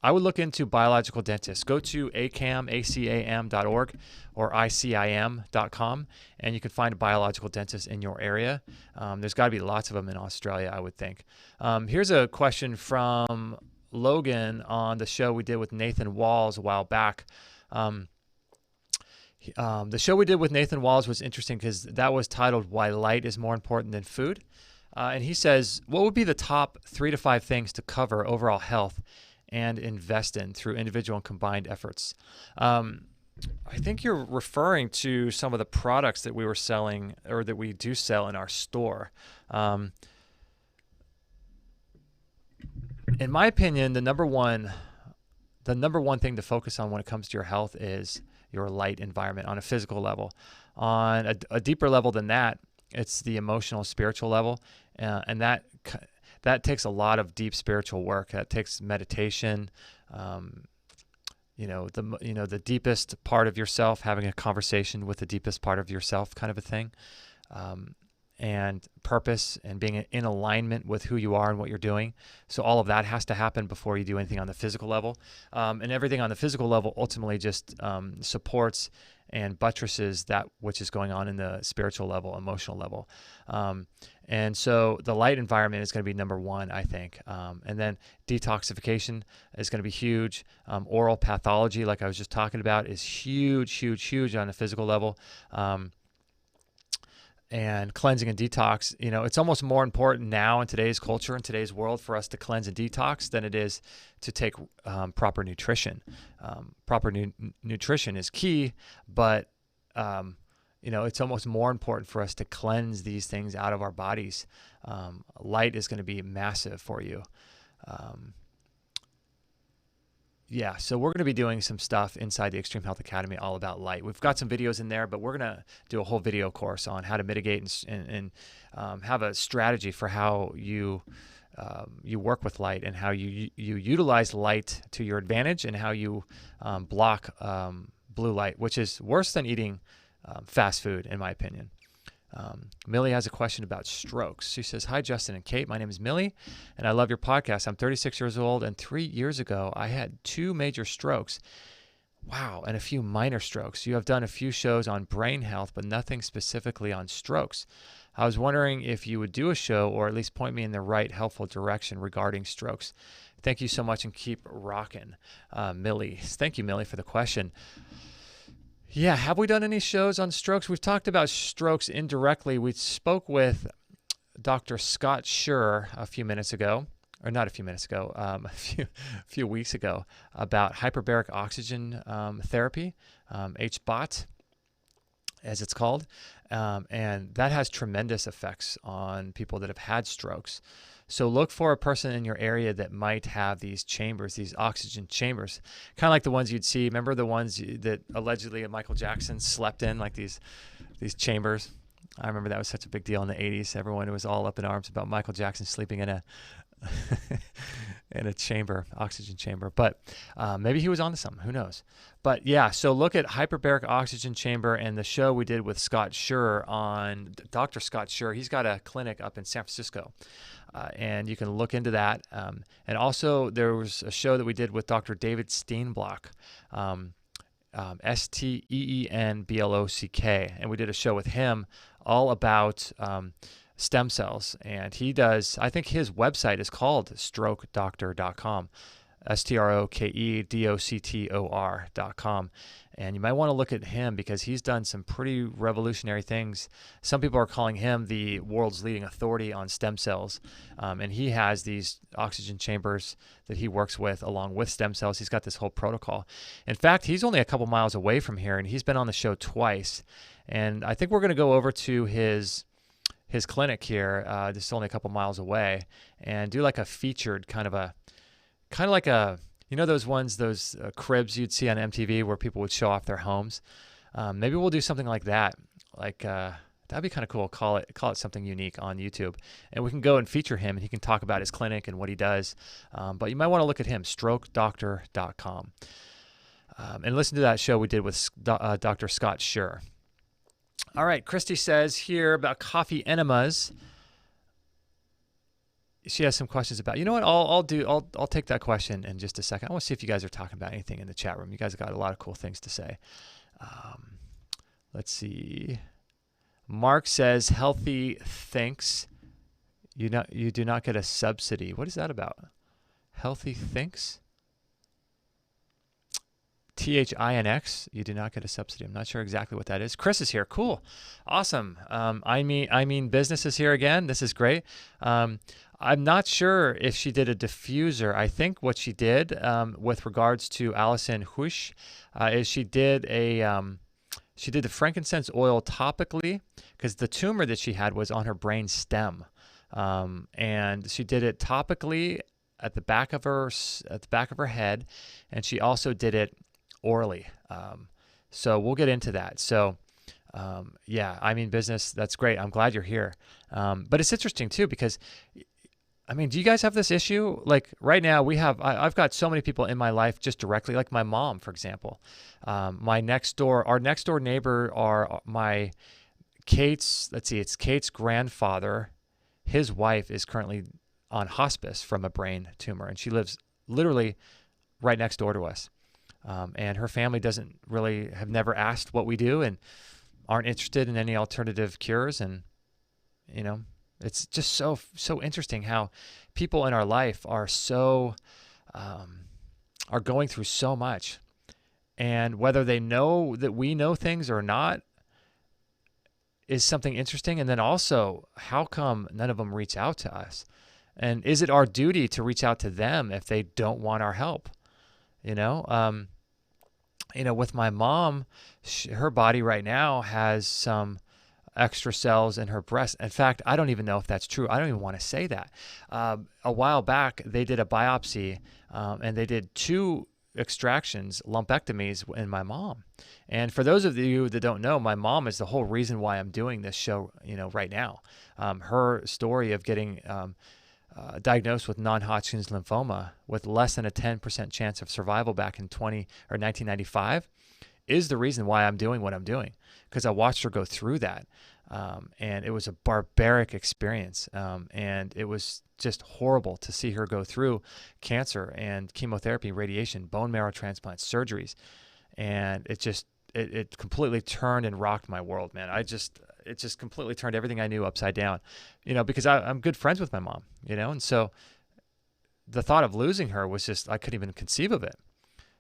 I would look into biological dentists. Go to acam.org or icim.com, and you can find a biological dentist in your area. There's got to be lots of them in Australia, I would think. Here's a question from Logan on the show we did with Nathan Walls a while back. The show we did with Nathan Walls was interesting because that was titled "Why Light is More Important Than Food." And he says, what would be the top 3 to 5 things to cover overall health and invest in through individual and combined efforts? I think you're referring to some of the products that we were selling or that we do sell in our store. In my opinion, the number one thing to focus on when it comes to your health is your light environment on a physical level. On a deeper level than that, it's the emotional, spiritual level, and that takes a lot of deep spiritual work. That takes meditation. The deepest part of yourself, having a conversation with the deepest part of yourself, kind of a thing. And purpose and being in alignment with who you are and what you're doing. So all of that has to happen before you do anything on the physical level. And everything on the physical level ultimately just supports and buttresses that which is going on in the spiritual level, emotional level. And so the light environment is going to be number one, I think. And then detoxification is going to be huge. Oral pathology, like I was just talking about, is huge, huge, huge on a physical level. And cleansing and detox, it's almost more important now in today's culture, in today's world, for us to cleanse and detox than it is to take proper nutrition. Proper nutrition is key, but it's almost more important for us to cleanse these things out of our bodies. Light is going to be massive for you. So we're going to be doing some stuff inside the Extreme Health Academy all about light. We've got some videos in there, but we're going to do a whole video course on how to mitigate and have a strategy for how you work with light and how you utilize light to your advantage and how you block blue light, which is worse than eating fast food, in my opinion. Millie has a question about strokes. She says, "Hi, Justin and Kate. My name is Millie, and I love your podcast. I'm 36 years old, and 3 years ago, I had 2 major strokes. Wow, and a few minor strokes. You have done a few shows on brain health, but nothing specifically on strokes. I was wondering if you would do a show or at least point me in the right helpful direction regarding strokes. Thank you so much and keep rocking, Millie. Thank you, Millie, for the question. Yeah, have we done any shows on strokes? We've talked about strokes indirectly. We spoke with Dr. Scott Schur a few minutes ago, or not a few minutes ago, a few weeks ago, about hyperbaric oxygen therapy, HBOT, as it's called. And that has tremendous effects on people that have had strokes. So look for a person in your area that might have these chambers, these oxygen chambers, kind of like the ones you'd see. Remember the ones that allegedly Michael Jackson slept in, like these chambers? I remember that was such a big deal in the 80s. Everyone was all up in arms about Michael Jackson sleeping in a in a chamber, oxygen chamber. But maybe he was onto something. Who knows? But yeah, so look at hyperbaric oxygen chamber and the show we did with Scott Schur on Dr. Scott Schur. He's got a clinic up in San Francisco. And you can look into that. And also there was a show that we did with Dr. David Steenblock, Steenblock. And we did a show with him all about stem cells. And he does, I think his website is called strokedoctor.com, strokedoctor.com. And you might want to look at him because he's done some pretty revolutionary things. Some people are calling him the world's leading authority on stem cells. And he has these oxygen chambers that he works with along with stem cells. He's got this whole protocol. In fact, he's only a couple miles away from here, and he's been on the show twice. And I think we're going to go over to his clinic here, this is only a couple miles away, and do like a featured kind of like a, you know, those cribs you'd see on MTV where people would show off their homes. Maybe we'll do something like that. Like that'd be kind of cool. Call it something unique on YouTube, and we can go and feature him, and he can talk about his clinic and what he does. But you might want to look at him, strokedoctor.com, and listen to that show we did with Dr. Scott Schur. All right, Christy says here about coffee enemas. She has some questions about. You know what? I'll take that question in just a second. I want to see if you guys are talking about anything in the chat room. You guys have got a lot of cool things to say. Let's see. Mark says healthy thinks. You do not get a subsidy. What is that about? Healthy thinks. THINX, you do not get a subsidy. I'm not sure exactly what that is. Chris is here. Cool. Awesome. I mean, business is here again. This is great. I'm not sure if she did a diffuser. I think what she did with regards to Allison Huish is she did the frankincense oil topically because the tumor that she had was on her brain stem. And she did it topically at the back of her head, and she also did it orally. So we'll get into that. So yeah, I mean business, that's great. I'm glad you're here. But it's interesting too because I mean, do you guys have this issue? Like right now I've got so many people in my life just directly, like my mom, for example. Our next door neighbor are it's Kate's grandfather. His wife is currently on hospice from a brain tumor, and she lives literally right next door to us. And her family have never asked what we do and aren't interested in any alternative cures. And, you know, it's just so interesting how people in our life are going through so much, and whether they know that we know things or not is something interesting. And then also, how come none of them reach out to us? And is it our duty to reach out to them if they don't want our help? With my mom, her body right now has some extra cells in her breast. In fact, I don't even know if that's true. I don't even want to say that. A while back, they did a biopsy, and they did 2 extractions, lumpectomies in my mom. And for those of you that don't know, my mom is the whole reason why I'm doing this show, right now. Her story of getting diagnosed with non-Hodgkin's lymphoma with less than a 10% chance of survival back in 1995 is the reason why I'm doing what I'm doing, because I watched her go through that. And it was a barbaric experience. And it was just horrible to see her go through cancer and chemotherapy, radiation, bone marrow transplants, surgeries. And it completely turned and rocked my world, man. It just completely turned everything I knew upside down, because I'm good friends with my mom, and so the thought of losing her was just, I couldn't even conceive of it,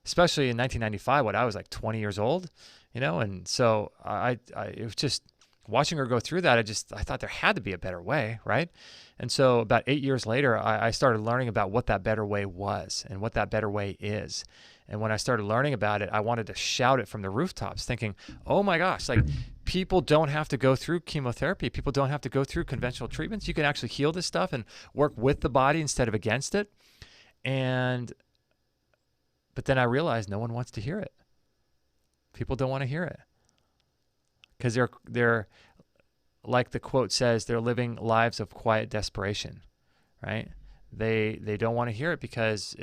especially in 1995 when I was like 20 years old, and so it was just watching her go through that. I thought there had to be a better way, right? And so about 8 years later, I started learning about what that better way was and what that better way is. And when I started learning about it, I wanted to shout it from the rooftops, thinking, oh my gosh, like, people don't have to go through chemotherapy. People don't have to go through conventional treatments. You can actually heal this stuff and work with the body instead of against it. But then I realized no one wants to hear it. People don't want to hear it because they're like the quote says, they're living lives of quiet desperation, right? They don't want to hear it because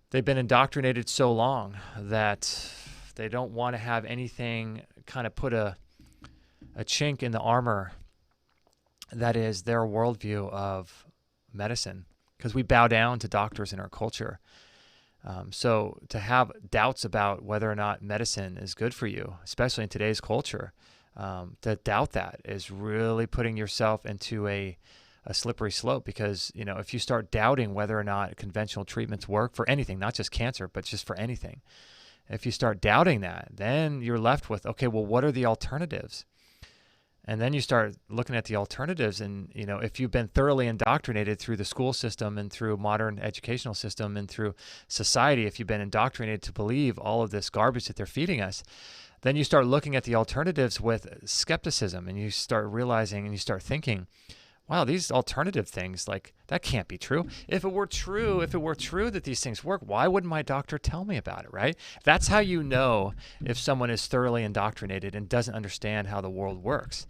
they've been indoctrinated so long that they don't want to have anything kind of put a chink in the armor that is their worldview of medicine, because we bow down to doctors in our culture. So to have doubts about whether or not medicine is good for you, especially in today's culture, to doubt that is really putting yourself into a slippery slope, because, if you start doubting whether or not conventional treatments work for anything, not just cancer, but just for anything, if you start doubting that, then you're left with, okay, well, what are the alternatives? And then you start looking at the alternatives, and, if you've been thoroughly indoctrinated through the school system and through modern educational system and through society, if you've been indoctrinated to believe all of this garbage that they're feeding us, then you start looking at the alternatives with skepticism, and you start realizing and you start thinking, wow, these alternative things, like, that can't be true. If it were true that these things work, why wouldn't my doctor tell me about it, right? That's how you know if someone is thoroughly indoctrinated and doesn't understand how the world works.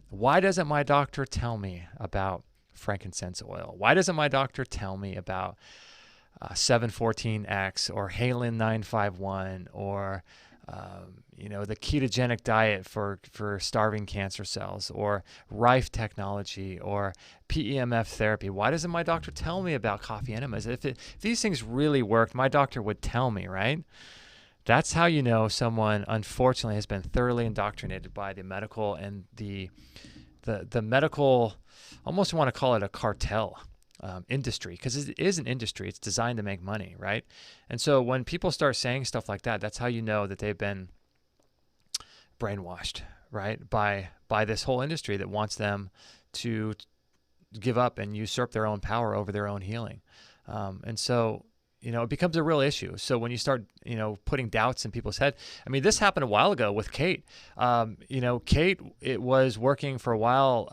Why doesn't my doctor tell me about frankincense oil? Why doesn't my doctor tell me about 714X or Halin 951 or the ketogenic diet for starving cancer cells, or Rife technology, or PEMF therapy? Why doesn't my doctor tell me about coffee enemas? If these things really worked, my doctor would tell me, right? That's how you know someone, unfortunately, has been thoroughly indoctrinated by the medical and the medical, almost want to call it a cartel industry, because it is an industry. It's designed to make money, right? And so when people start saying stuff like that, that's how you know that they've been brainwashed, right, by this whole industry that wants them to give up and usurp their own power over their own healing. And so, it becomes a real issue. So when you start, putting doubts in people's head, I mean, this happened a while ago with Kate. Kate, it was working for a while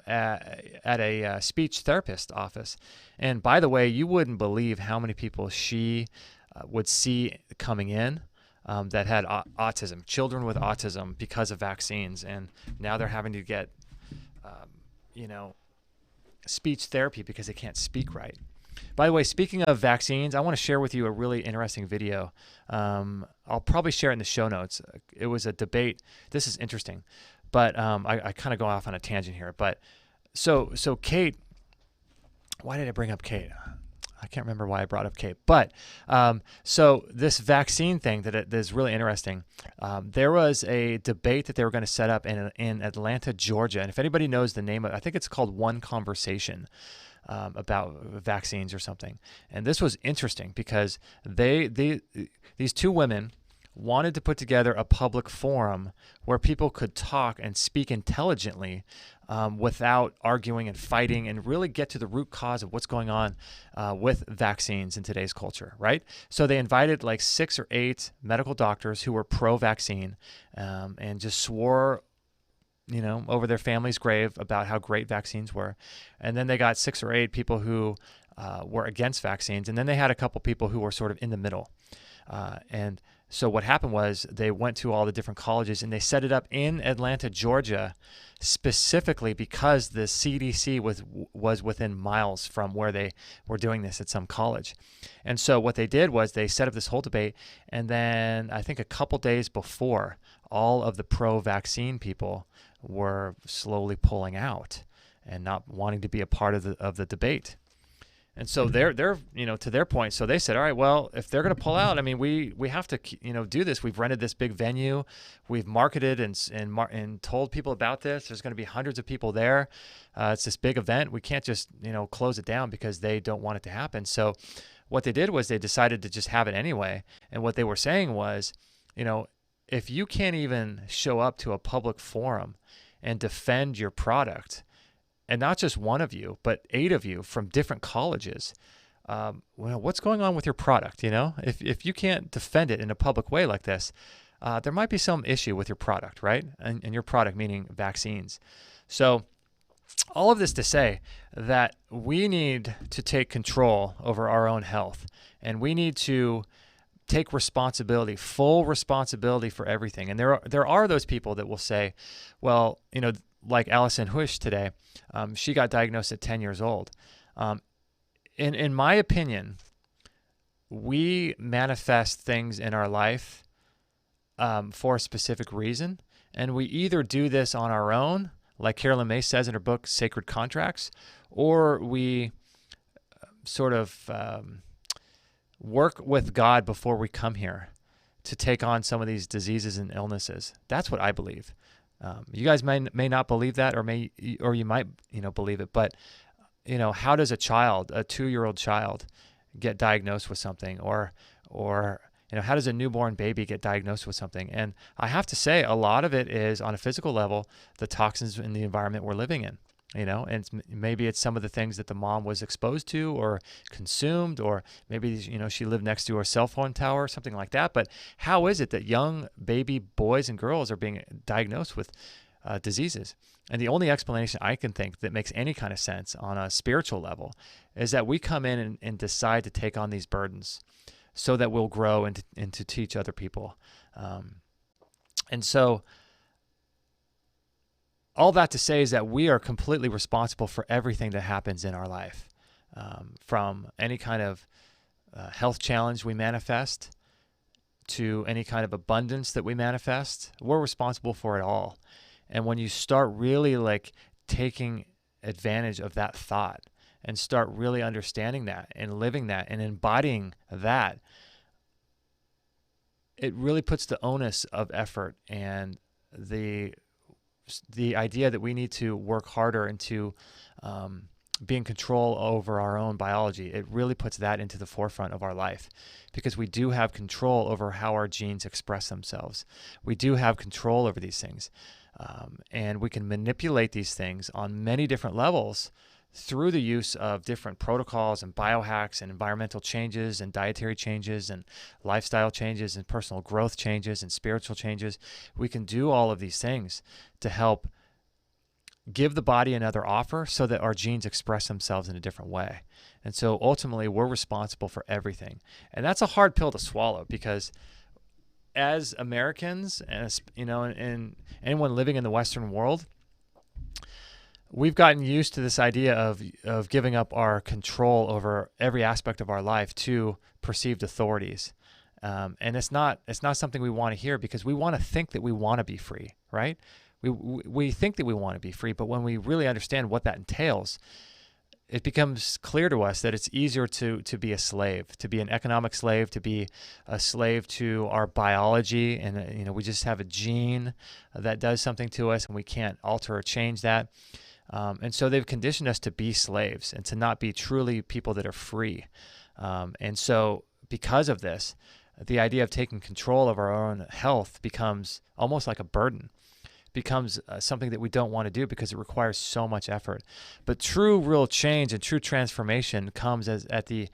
at a speech therapist office. And by the way, you wouldn't believe how many people she would see coming in that had autism, children with autism, because of vaccines. And now they're having to get, speech therapy because they can't speak right. By the way, speaking of vaccines, I want to share with you a really interesting video. I'll probably share it in the show notes. It was a debate. This is interesting, but I kind of go off on a tangent here. But so Kate, why did I bring up Kate? I can't remember why I brought up Kate. But so this vaccine thing that is really interesting. There was a debate that they were going to set up in Atlanta, Georgia. And if anybody knows the name of it, I think it's called One Conversation. About vaccines or something. And this was interesting because these two women wanted to put together a public forum where people could talk and speak intelligently without arguing and fighting, and really get to the root cause of what's going on with vaccines in today's culture, right? So they invited like 6 or 8 medical doctors who were pro-vaccine and just swore over their family's grave about how great vaccines were. And then they got 6 or 8 people who were against vaccines. And then they had a couple people who were sort of in the middle. And so what happened was they went to all the different colleges and they set it up in Atlanta, Georgia, specifically because the CDC was within miles from where they were doing this at some college. And so what they did was they set up this whole debate. And then I think a couple days before, all of the pro-vaccine people were slowly pulling out and not wanting to be a part of the debate. And so they're to their point. So they said, all right, well, if they're going to pull out, I mean, we have to do this. We've rented this big venue, we've marketed and told people about this. There's going to be hundreds of people there. It's this big event. We can't just close it down because they don't want it to happen. So what they did was they decided to just have it anyway. And what they were saying was, if you can't even show up to a public forum and defend your product, and not just one of you, but 8 of you from different colleges, what's going on with your product? If you can't defend it in a public way like this, there might be some issue with your product, right? And your product meaning vaccines. So all of this to say that we need to take control over our own health, and we need to take responsibility, full responsibility for everything. And there are those people that will say, well, like Allison Huish today, she got diagnosed at 10 years old. In my opinion, we manifest things in our life for a specific reason, and we either do this on our own, like Carolyn May says in her book, Sacred Contracts, or we sort of work with God before we come here to take on some of these diseases and illnesses. That's what I believe. You guys may not believe that, or you might believe it, but how does a 2-year-old child get diagnosed with something, or how does a newborn baby get diagnosed with something? And I have to say, a lot of it is on a physical level, the toxins in the environment we're living in. And maybe it's some of the things that the mom was exposed to or consumed, or maybe, she lived next to a cell phone tower or something like that. But how is it that young baby boys and girls are being diagnosed with diseases? And the only explanation I can think that makes any kind of sense on a spiritual level is that we come in and decide to take on these burdens so that we'll grow and to teach other people. And so all that to say is that we are completely responsible for everything that happens in our life, from any kind of health challenge we manifest to any kind of abundance that we manifest. We're responsible for it all. And when you start really taking advantage of that thought and start really understanding that and living that and embodying that, it really puts the onus of effort and the idea that we need to work harder into be in control over our own biology. It really puts that into the forefront of our life, because we do have control over how our genes express themselves. We do have control over these things, and we can manipulate these things on many different levels through the use of different protocols and biohacks and environmental changes and dietary changes and lifestyle changes and personal growth changes and spiritual changes. We can do all of these things to help give the body another offer so that our genes express themselves in a different way. And so ultimately, we're responsible for everything. And that's a hard pill to swallow, because as Americans, and anyone living in the Western world, we've gotten used to this idea of giving up our control over every aspect of our life to perceived authorities. And it's not something we want to hear, because we want to think that we want to be free, right? We think that we want to be free, but when we really understand what that entails, it becomes clear to us that it's easier to be a slave, to be an economic slave, to be a slave to our biology. And, we just have a gene that does something to us, and we can't alter or change that. And so they've conditioned us to be slaves and to not be truly people that are free. And so because of this, the idea of taking control of our own health becomes almost like a burden, becomes something that we don't want to do because it requires so much effort. But true, real change and true transformation comes at the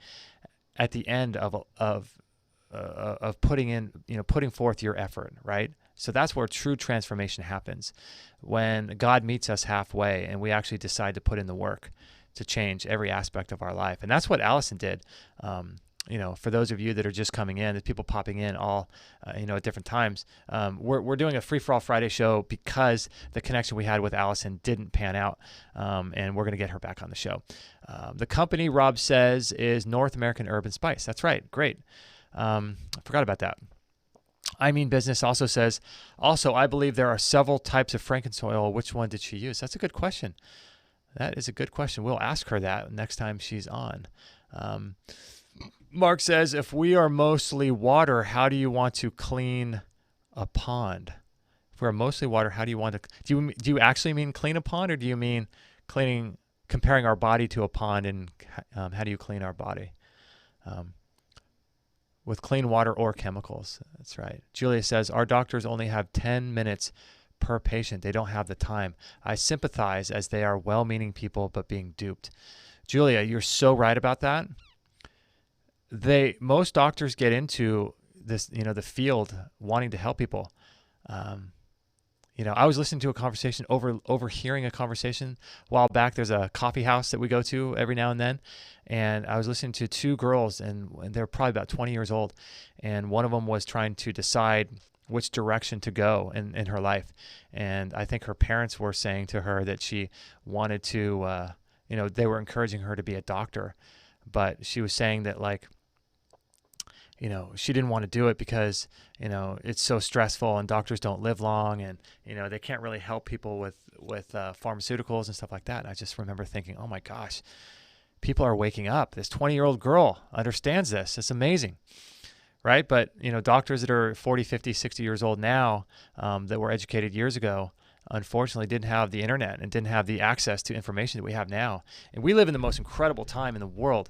end of putting forth your effort, right? So that's where true transformation happens, when God meets us halfway and we actually decide to put in the work to change every aspect of our life. And that's what Allison did. For those of you that are just coming in, there's people popping in all, at different times. We're doing a Free for All Friday show because the connection we had with Allison didn't pan out, and we're going to get her back on the show. The company, Rob says, is North American Herb and Spice. That's right. Great. I forgot about that. I Mean Business also says, I believe there are several types of frankincense oil. Which one did she use? That's a good question. That is a good question. We'll ask her that next time she's on. Mark says, if we are mostly water, how do you want to clean a pond? If we're mostly water, how do you want to, do you actually mean clean a pond, or do you mean comparing our body to a pond, and how do you clean our body? With clean water or chemicals. That's right. Julia says, our doctors only have 10 minutes per patient. They don't have the time. I sympathize, as they are well-meaning people but being duped. Julia, you're so right about that. Most doctors get into this, the field wanting to help people. I was listening to a conversation, overhearing a conversation a while back. There's a coffee house that we go to every now and then, and I was listening to two girls, and they're probably about 20 years old, and one of them was trying to decide which direction to go in her life. And I think her parents were saying to her that she wanted to, they were encouraging her to be a doctor, but she was saying that, like, she didn't want to do it because, it's so stressful and doctors don't live long, and, they can't really help people with pharmaceuticals and stuff like that. And I just remember thinking, oh my gosh, people are waking up. This 20-year-old girl understands this. It's amazing. Right? But, doctors that are 40, 50, 60 years old now, that were educated years ago, unfortunately didn't have the internet and didn't have the access to information that we have now. And we live in the most incredible time in the world,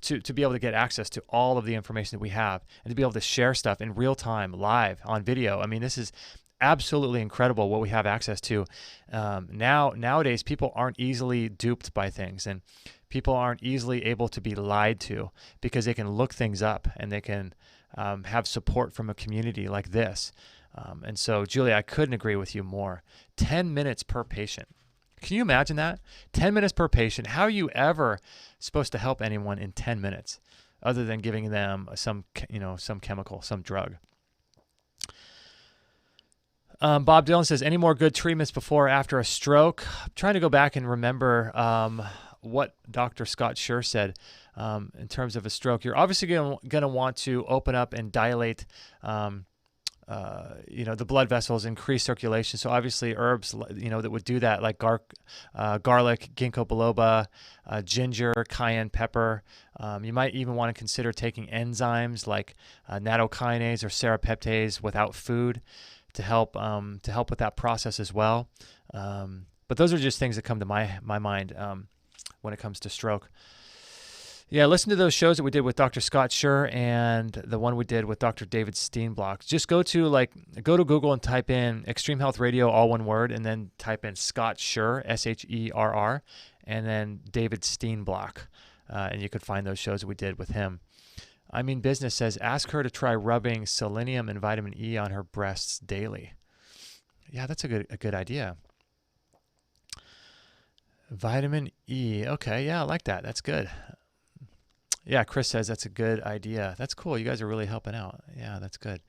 to be able to get access to all of the information that we have, and to be able to share stuff in real time, live, on video. I mean, this is absolutely incredible what we have access to. Nowadays, people aren't easily duped by things, and people aren't easily able to be lied to, because they can look things up, and they can have support from a community like this. And so, Julia, I couldn't agree with you more. 10 minutes per patient. Can you imagine that? 10 minutes per patient. How are you ever supposed to help anyone in 10 minutes other than giving them some chemical, some drug? Bob Dylan says, any more good treatments before or after a stroke? I'm trying to go back and remember what Dr. Scott Schur said in terms of a stroke. You're obviously going to want to open up and dilate the blood vessels, increase circulation. So obviously herbs, that would do that, like garlic, ginkgo biloba, ginger, cayenne pepper. You might even want to consider taking enzymes like nattokinase or serrapeptase without food to help with that process as well. But those are just things that come to my mind when it comes to stroke. Yeah, listen to those shows that we did with Dr. Scott Schur and the one we did with Dr. David Steenblock. Just go to Google and type in Extreme Health Radio, all one word, and then type in Scott Schur, Sherr, and then David Steenblock, and you could find those shows that we did with him. I Mean Business says, ask her to try rubbing selenium and vitamin E on her breasts daily. Yeah, that's a good idea. Vitamin E. Okay, yeah, I like that. That's good. Yeah, Chris says that's a good idea. That's cool. You guys are really helping out. Yeah, that's good.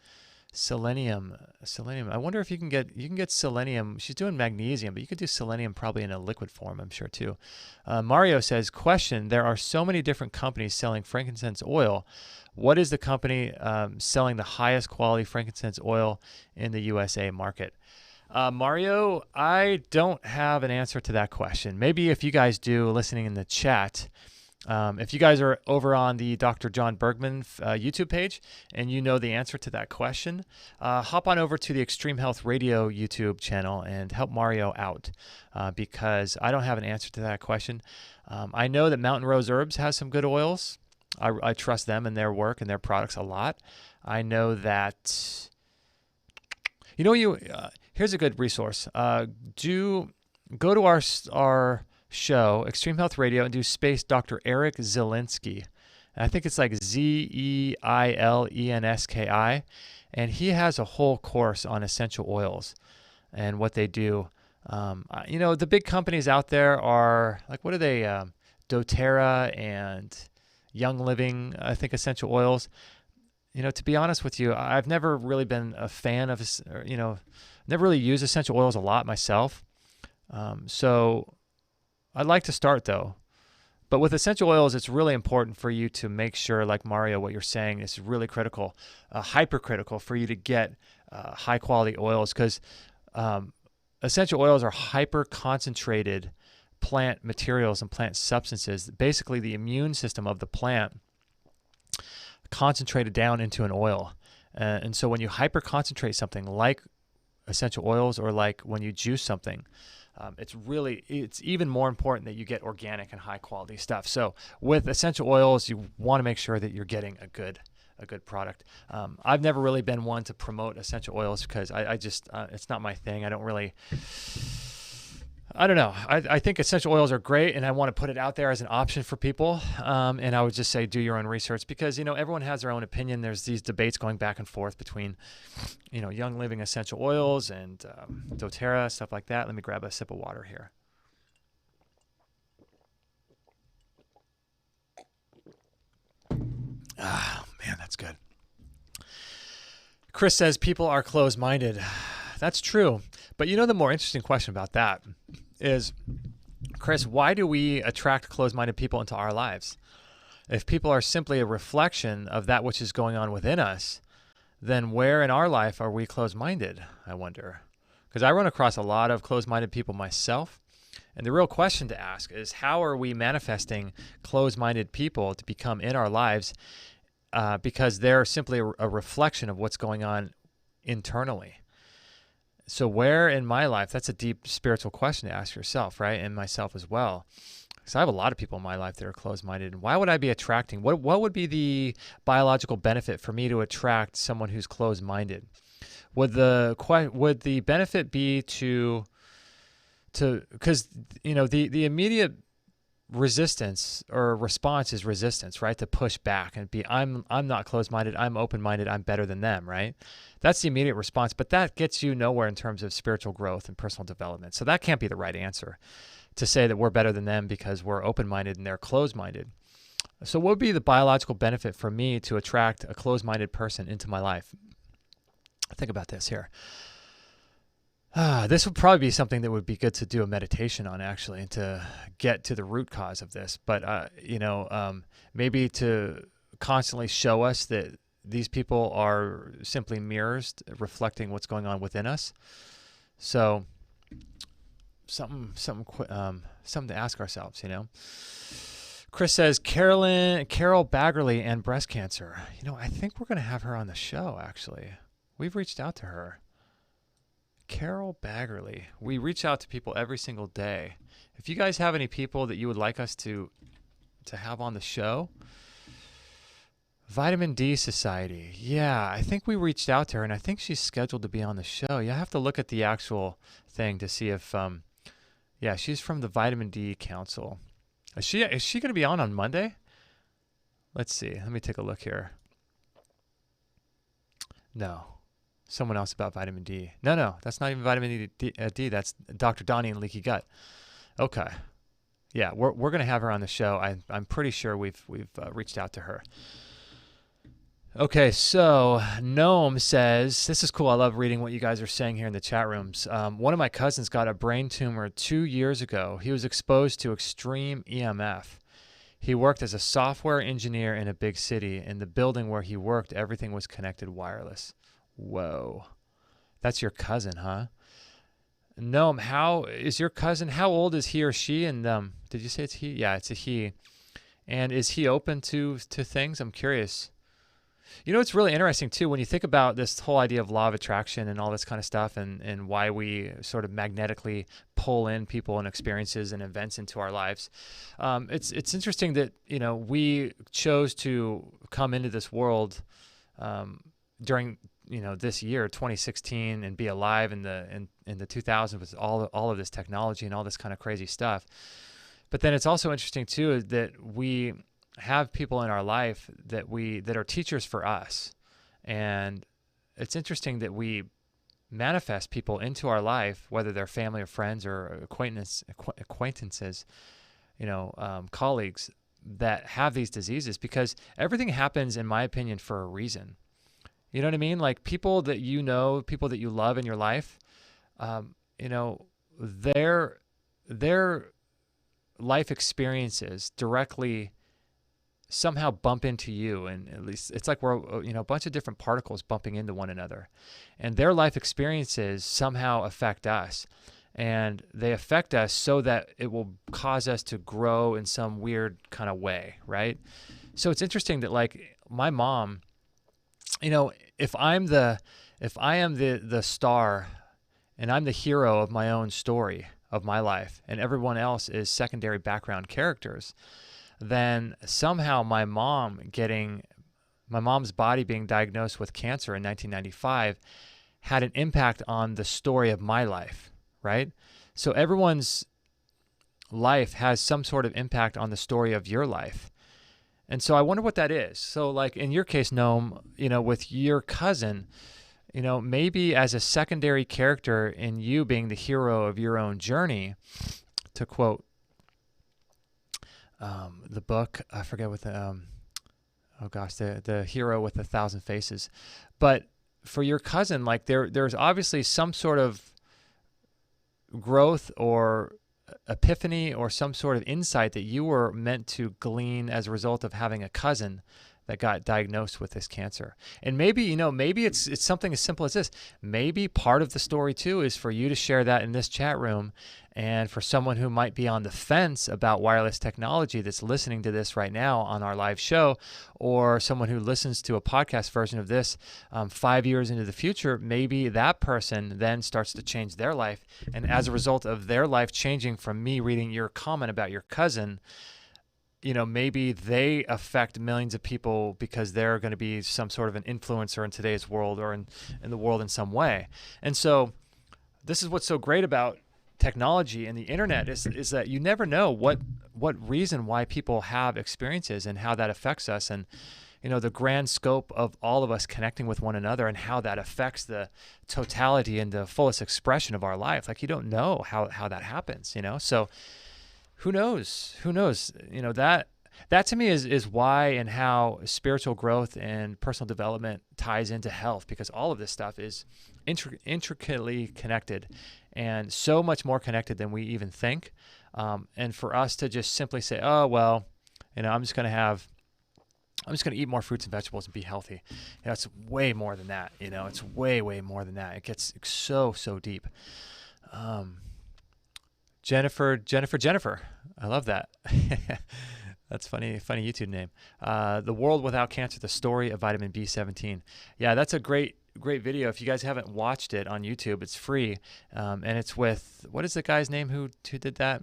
Selenium. I wonder if you can get selenium. She's doing magnesium, but you could do selenium probably in a liquid form, I'm sure too. Mario says, question, there are so many different companies selling frankincense oil. What is the company selling the highest quality frankincense oil in the USA market? Mario, I don't have an answer to that question. Maybe if you guys do, listening in the chat, if you guys are over on the Dr. John Bergman YouTube page and you know the answer to that question, hop on over to the Extreme Health Radio YouTube channel and help Mario out, because I don't have an answer to that question. I know that Mountain Rose Herbs has some good oils. I trust them and their work and their products a lot. I know that, here's a good resource. Go to our show, Extreme Health Radio, and do space Dr. Eric Zielinski. And I think it's like Zeilenski. And he has a whole course on essential oils and what they do. The big companies out there are, like, what are they? doTERRA and Young Living, I think, essential oils. To be honest with you, I've never really been a fan of, never really used essential oils a lot myself. So I'd like to start though. But with essential oils, it's really important for you to make sure, like Mario, what you're saying is really critical, hypercritical for you to get high quality oils, because essential oils are hyper concentrated plant materials and plant substances, basically the immune system of the plant concentrated down into an oil. And so when you hyper concentrate something like essential oils, or like when you juice something, it's even more important that you get organic and high quality stuff. So with essential oils, you want to make sure that you're getting a good product. I've never really been one to promote essential oils because I just it's not my thing. I don't know. I think essential oils are great, and I want to put it out there as an option for people. And I would just say do your own research, because, everyone has their own opinion. There's these debates going back and forth between, Young Living essential oils and doTERRA, stuff like that. Let me grab a sip of water here. Ah, man, that's good. Chris says people are closed-minded. That's true. But the more interesting question about that is, Chris, why do we attract closed-minded people into our lives? If people are simply a reflection of that which is going on within us, then where in our life are we closed-minded, I wonder? Because I run across a lot of closed-minded people myself. And the real question to ask is, how are we manifesting closed-minded people to become in our lives because they're simply a reflection of what's going on internally? So where in my life, that's a deep spiritual question to ask yourself, right? And myself as well. Because I have a lot of people in my life that are closed-minded. And why would I be attracting? What would be the biological benefit for me to attract someone who's closed-minded? Would the benefit be because the immediate resistance or response is resistance, right? To push back and be, I'm not closed-minded, I'm open-minded, I'm better than them, right? That's the immediate response, but that gets you nowhere in terms of spiritual growth and personal development. So that can't be the right answer, to say that we're better than them because we're open-minded and they're closed-minded. So what would be the biological benefit for me to attract a closed-minded person into my life? Think about this here. This would probably be something that would be good to do a meditation on, actually, and to get to the root cause of this. But, maybe to constantly show us that these people are simply mirrors reflecting what's going on within us. So something to ask ourselves, Chris says, Carol Baggerly and breast cancer. I think we're going to have her on the show, actually. We've reached out to her. Carol Baggerly. We reach out to people every single day. If you guys have any people that you would like us to have on the show, Vitamin D Society. Yeah, I think we reached out to her, and I think she's scheduled to be on the show. You have to look at the actual thing to see if, she's from the Vitamin D Council. Is she going to be on Monday? Let's see. Let me take a look here. No. Someone else about vitamin D. No, that's not even vitamin D. That's Dr. Donnie and leaky gut. Okay. Yeah, we're going to have her on the show. I'm pretty sure we've reached out to her. Okay, so Gnome says, this is cool. I love reading what you guys are saying here in the chat rooms. One of my cousins got a brain tumor 2 years ago. He was exposed to extreme EMF. He worked as a software engineer in a big city. In the building where he worked, everything was connected wireless. Whoa. That's your cousin, huh? Noam, how is your cousin? How old is he or she? And did you say it's he? Yeah, it's a he. And is he open to things? I'm curious. It's really interesting, too, when you think about this whole idea of law of attraction and all this kind of stuff, and why we sort of magnetically pull in people and experiences and events into our lives. It's interesting that, we chose to come into this world during this year, 2016, and be alive in the 2000s with all of this technology and all this kind of crazy stuff. But then it's also interesting too that we have people in our life that are teachers for us, and it's interesting that we manifest people into our life, whether they're family or friends or acquaintances, colleagues that have these diseases, because everything happens, in my opinion, for a reason. You know what I mean? Like people that people that you love in your life, their life experiences directly somehow bump into you. And at least it's like we're, a bunch of different particles bumping into one another. And their life experiences somehow affect us. and they affect us so that it will cause us to grow in some weird kind of way, right? So it's interesting that like my mom, you know, if I am the star and I'm the hero of my own story of my life and everyone else is secondary background characters, then somehow my mom's body being diagnosed with cancer in 1995 had an impact on the story of my life, right? So everyone's life has some sort of impact on the story of your life. And so I wonder what that is. So like in your case, Noam, you know, with your cousin, you know, maybe as a secondary character in you being the hero of your own journey, to quote the book, I forget what the, the hero with 1,000 faces. But for your cousin, like there's obviously some sort of growth or epiphany or some sort of insight that you were meant to glean as a result of having a cousin that got diagnosed with this cancer. And maybe, you know, maybe it's something as simple as this. Maybe part of the story too is for you to share that in this chat room, and for someone who might be on the fence about wireless technology that's listening to this right now on our live show, or someone who listens to a podcast version of this 5 years into the future, maybe that person then starts to change their life. And as a result of their life changing from me reading your comment about your cousin, you know, maybe they affect millions of people because they're going to be some sort of an influencer in today's world or in the world in some way. And so this is what's so great about technology and the internet is that you never know what reason why people have experiences and how that affects us, and you know the grand scope of all of us connecting with one another and how that affects the totality and the fullest expression of our life. Like you don't know how that happens, you know. So who knows, you know, that to me is why and how spiritual growth and personal development ties into health, because all of this stuff is intricately connected and so much more connected than we even think. And for us to just simply say, oh, well, you know, I'm just going to eat more fruits and vegetables and be healthy. You know, it's way more than that. You know, it's way, way more than that. It gets so deep. Jennifer. I love that. That's funny YouTube name. The World Without Cancer, the story of vitamin B17. Yeah, that's a great video. If you guys haven't watched it on YouTube, it's free. And it's with, what is the guy's name who did that?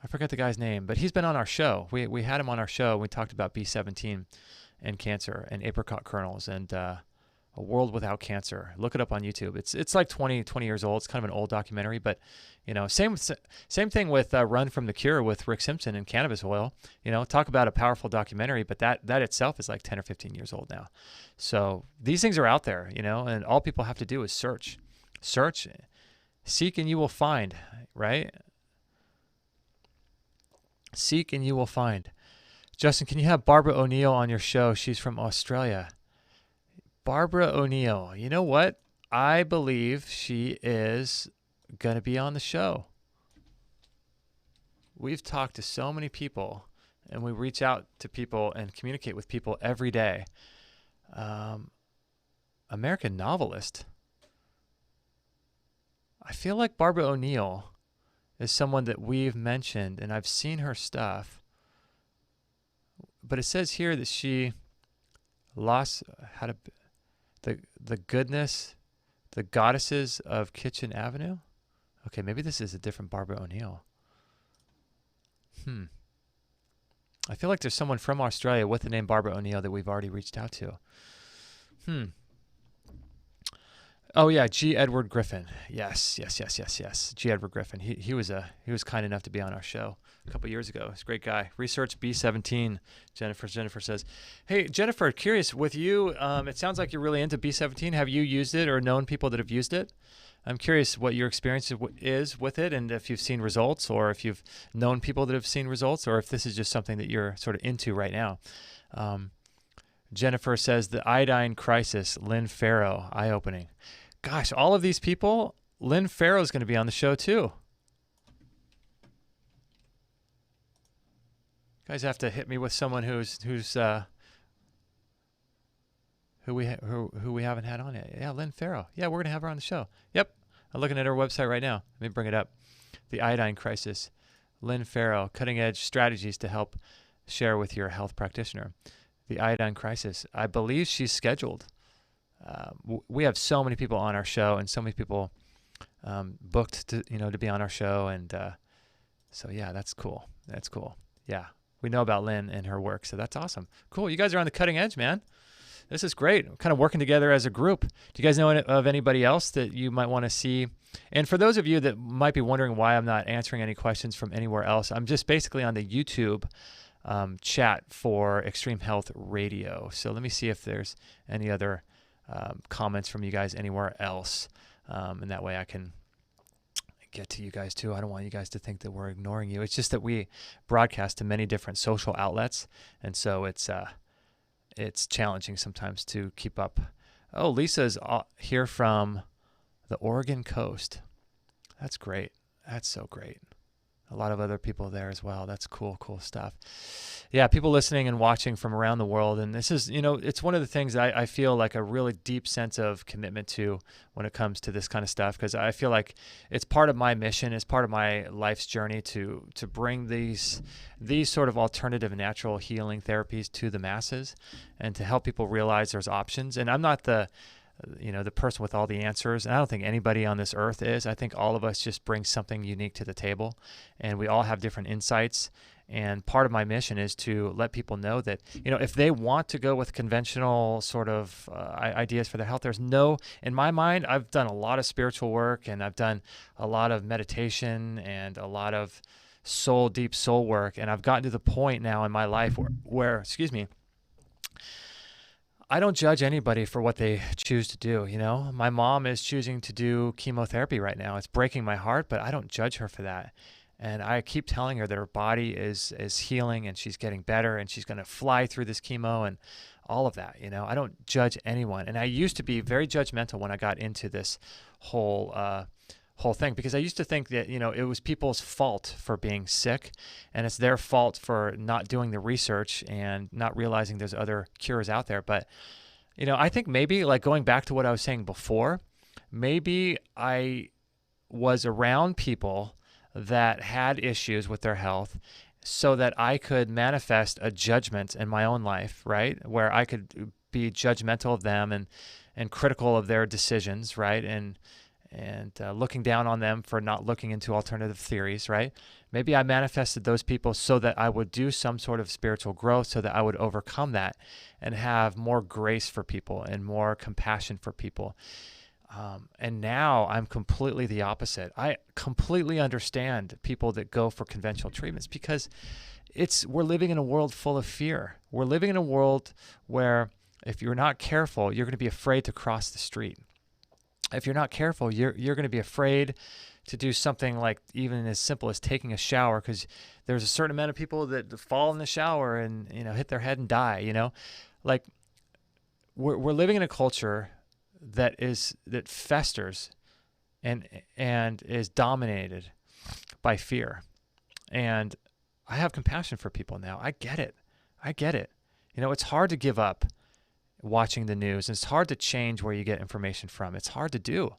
I forget the guy's name, but he's been on our show. We had him on our show. We talked about B17 and cancer and apricot kernels and A World Without Cancer. Look it up on YouTube. It's like 20 years old. It's kind of an old documentary, but you know, same thing with Run from the Cure with Rick Simpson and cannabis oil. You know, talk about a powerful documentary, but that itself is like 10 or 15 years old now. So these things are out there, you know, and all people have to do is search, seek, and you will find, right? Seek and you will find. Justin, can you have Barbara O'Neill on your show? She's from Australia. Barbara O'Neill, you know what? I believe she is going to be on the show. We've talked to so many people, and we reach out to people and communicate with people every day. American novelist. I feel like Barbara O'Neill is someone that we've mentioned, and I've seen her stuff. But it says here that she the goodness, the goddesses of Kitchen Avenue. Okay, maybe this is a different Barbara O'Neill. I feel like there's someone from Australia with the name Barbara O'Neill that we've already reached out to. Oh yeah, G. Edward Griffin. Yes. G. Edward Griffin. He was kind enough to be on our show a couple years ago. He's a great guy. Research B17. Jennifer says, hey Jennifer, curious with you. It sounds like you're really into B17. Have you used it or known people that have used it? I'm curious what your experience is with it, and if you've seen results, or if you've known people that have seen results, or if this is just something that you're sort of into right now. Jennifer says the iodine crisis. Lynn Farrow, eye-opening. Gosh, all of these people, Lynn Farrow is going to be on the show too. You guys have to hit me with someone who we haven't had on yet. Yeah, Lynn Farrow. Yeah, we're going to have her on the show. Yep. I'm looking at her website right now. Let me bring it up. The Iodine Crisis. Lynn Farrell, Cutting Edge Strategies to Help Share with Your Health Practitioner. The Iodine Crisis. I believe she's scheduled. We have so many people on our show, and so many people booked to be on our show, and so yeah, that's cool. That's cool. Yeah, we know about Lynn and her work, so that's awesome. Cool. You guys are on the cutting edge, man. This is great. We're kind of working together as a group. Do you guys know of anybody else that you might want to see? And for those of you that might be wondering why I'm not answering any questions from anywhere else, I'm just basically on the YouTube chat for Extreme Health Radio. So let me see if there's any other comments from you guys anywhere else. And that way I can get to you guys too. I don't want you guys to think that we're ignoring you. It's just that we broadcast to many different social outlets. And so it's challenging sometimes to keep up. Oh, Lisa's here from the Oregon coast. That's great. That's so great. A lot of other people there as well. That's cool stuff. Yeah, people listening and watching from around the world. And this is, it's one of the things I feel like a really deep sense of commitment to when it comes to this kind of stuff, because I feel like it's part of my mission, it's part of my life's journey to bring these sort of alternative natural healing therapies to the masses and to help people realize there's options. And I'm not the person with all the answers. And I don't think anybody on this earth is. I think all of us just bring something unique to the table, and we all have different insights. And part of my mission is to let people know that, if they want to go with conventional sort of ideas for their health, in my mind, I've done a lot of spiritual work, and I've done a lot of meditation and a lot of deep soul work. And I've gotten to the point now in my life where I don't judge anybody for what they choose to do. My mom is choosing to do chemotherapy right now. It's breaking my heart, but I don't judge her for that. And I keep telling her that her body is healing, and she's getting better, and she's going to fly through this chemo and all of that. I don't judge anyone. And I used to be very judgmental when I got into this whole thing, because I used to think that, it was people's fault for being sick, and it's their fault for not doing the research and not realizing there's other cures out there. But, I think maybe, like, going back to what I was saying before, maybe I was around people that had issues with their health so that I could manifest a judgment in my own life, right? Where I could be judgmental of them and critical of their decisions, right? And looking down on them for not looking into alternative theories, right? Maybe I manifested those people so that I would do some sort of spiritual growth, so that I would overcome that and have more grace for people and more compassion for people. And now I'm completely the opposite. I completely understand people that go for conventional treatments, because we're living in a world full of fear. We're living in a world where if you're not careful, you're going to be afraid to cross the street. If you're not careful, you're going to be afraid to do something like even as simple as taking a shower, because there's a certain amount of people that fall in the shower and hit their head and die. Like we're living in a culture that festers and is dominated by fear. And I have compassion for people now. I get it. It's hard to give up watching the news, and it's hard to change where you get information from. It's hard to do.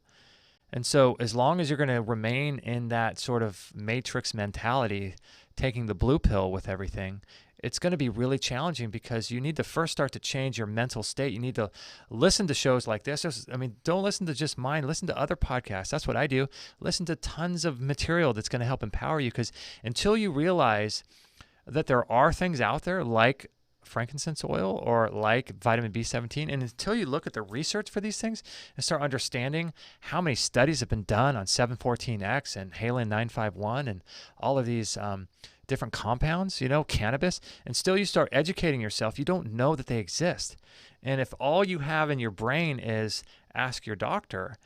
And so as long as you're going to remain in that sort of matrix mentality, taking the blue pill with everything, it's going to be really challenging, because you need to first start to change your mental state. You need to listen to shows like this. Don't listen to just mine. Listen to other podcasts. That's what I do. Listen to tons of material that's going to help empower you, because until you realize that there are things out there like frankincense oil or like vitamin B17, and until you look at the research for these things and start understanding how many studies have been done on 714X and halin 951 and all of these different compounds, cannabis, and still you start educating yourself, you don't know that they exist. And if all you have in your brain is ask your doctor,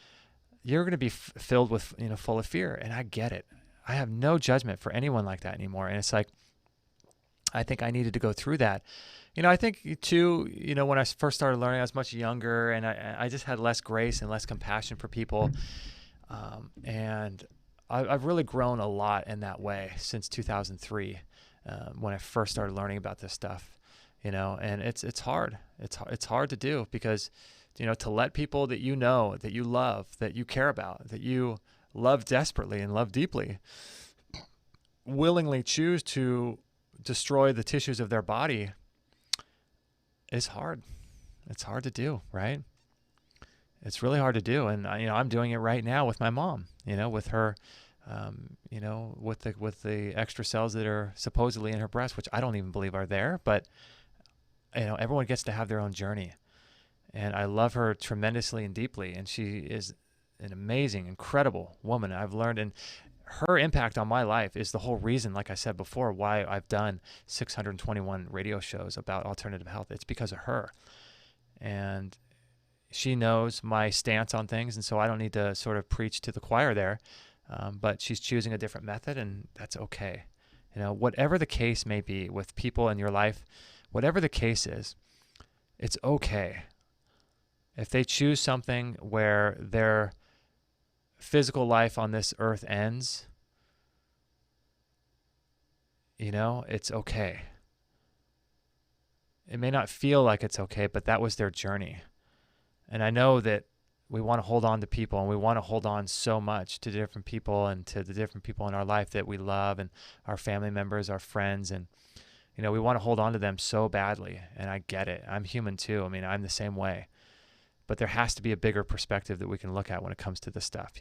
you're going to be filled with, full of fear. And I get it. I have no judgment for anyone like that anymore. And it's like, I think I needed to go through that. I think too, when I first started learning, I was much younger, and I just had less grace and less compassion for people. And I've really grown a lot in that way since 2003, when I first started learning about this stuff, and it's hard. It's hard to do, because to let people that you know, that you love, that you care about, that you love desperately and love deeply, willingly choose to destroy the tissues of their body is hard. It's hard to do, right? It's really hard to do. And I'm doing it right now with my mom, with her, with the extra cells that are supposedly in her breast, which I don't even believe are there, but everyone gets to have their own journey. And I love her tremendously and deeply. And she is an amazing, incredible woman. I've learned, and her impact on my life is the whole reason, like I said before, why I've done 621 radio shows about alternative health. It's because of her. And she knows my stance on things, and so I don't need to sort of preach to the choir there. But she's choosing a different method, and that's okay. Whatever the case may be with people in your life, whatever the case is, it's okay. If they choose something where their physical life on this earth ends, it's okay. It may not feel like it's okay, but that was their journey. And I know that we want to hold on to people, and we want to hold on so much to different people and to the different people in our life that we love, and our family members, our friends, and we want to hold on to them so badly. And I get it. I'm human too. I mean, I'm the same way. But there has to be a bigger perspective that we can look at when it comes to this stuff,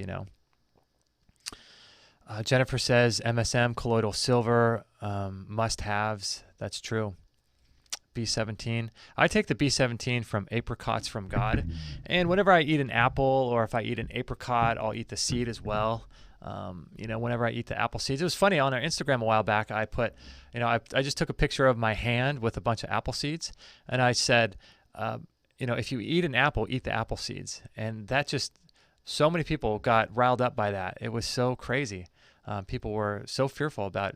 Jennifer says MSM, colloidal silver, must-haves. That's true. B17. I take the B17 from apricots from God. And whenever I eat an apple, or if I eat an apricot, I'll eat the seed as well. Whenever I eat the apple seeds. It was funny, on our Instagram a while back, I put, I just took a picture of my hand with a bunch of apple seeds, and I said, if you eat an apple, eat the apple seeds. And that just, so many people got riled up by that. It was so crazy. People were so fearful about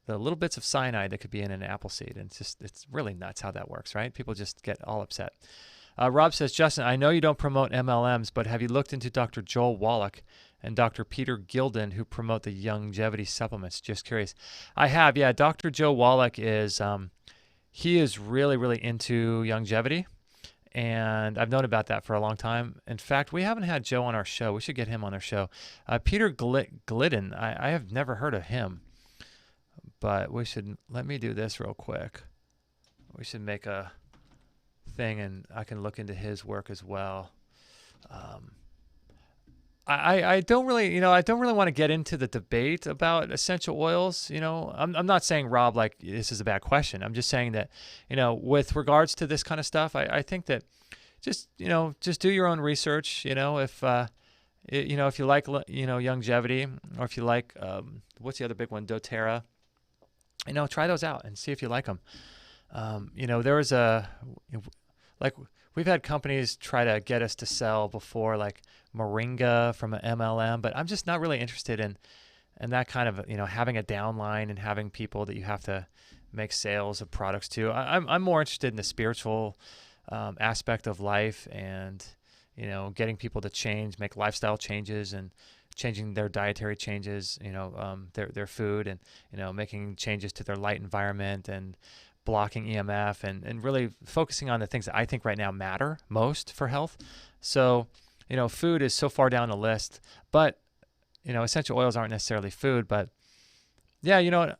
the little bits of cyanide that could be in an apple seed. And it's really nuts how that works, right? People just get all upset. Rob says, Justin, I know you don't promote MLMs, but have you looked into Dr. Joel Wallach and Dr. Peter Gilden, who promote the longevity supplements? Just curious. I have, yeah. Dr. Joe Wallach is, he is really, really into longevity. And I've known about that for a long time. In fact, we haven't had Joe on our show. We should get him on our show. Peter Glidden, I have never heard of him. But we should, let me do this real quick. We should make a thing, and I can look into his work as well. I don't really, I don't really want to get into the debate about essential oils. I'm not saying, Rob, like this is a bad question. I'm just saying that, with regards to this kind of stuff, I think that just do your own research. If you like, longevity, or if you like, what's the other big one? doTERRA. Try those out and see if you like them. There was we've had companies try to get us to sell before, like Moringa from an MLM, but I'm just not really interested in that kind of, having a downline and having people that you have to make sales of products to. I'm more interested in the spiritual aspect of life, and, getting people to change, make lifestyle changes, and changing their dietary changes, their food, and, making changes to their light environment, and blocking EMF, and really focusing on the things that I think right now matter most for health. So, food is so far down the list, but, essential oils aren't necessarily food, but yeah,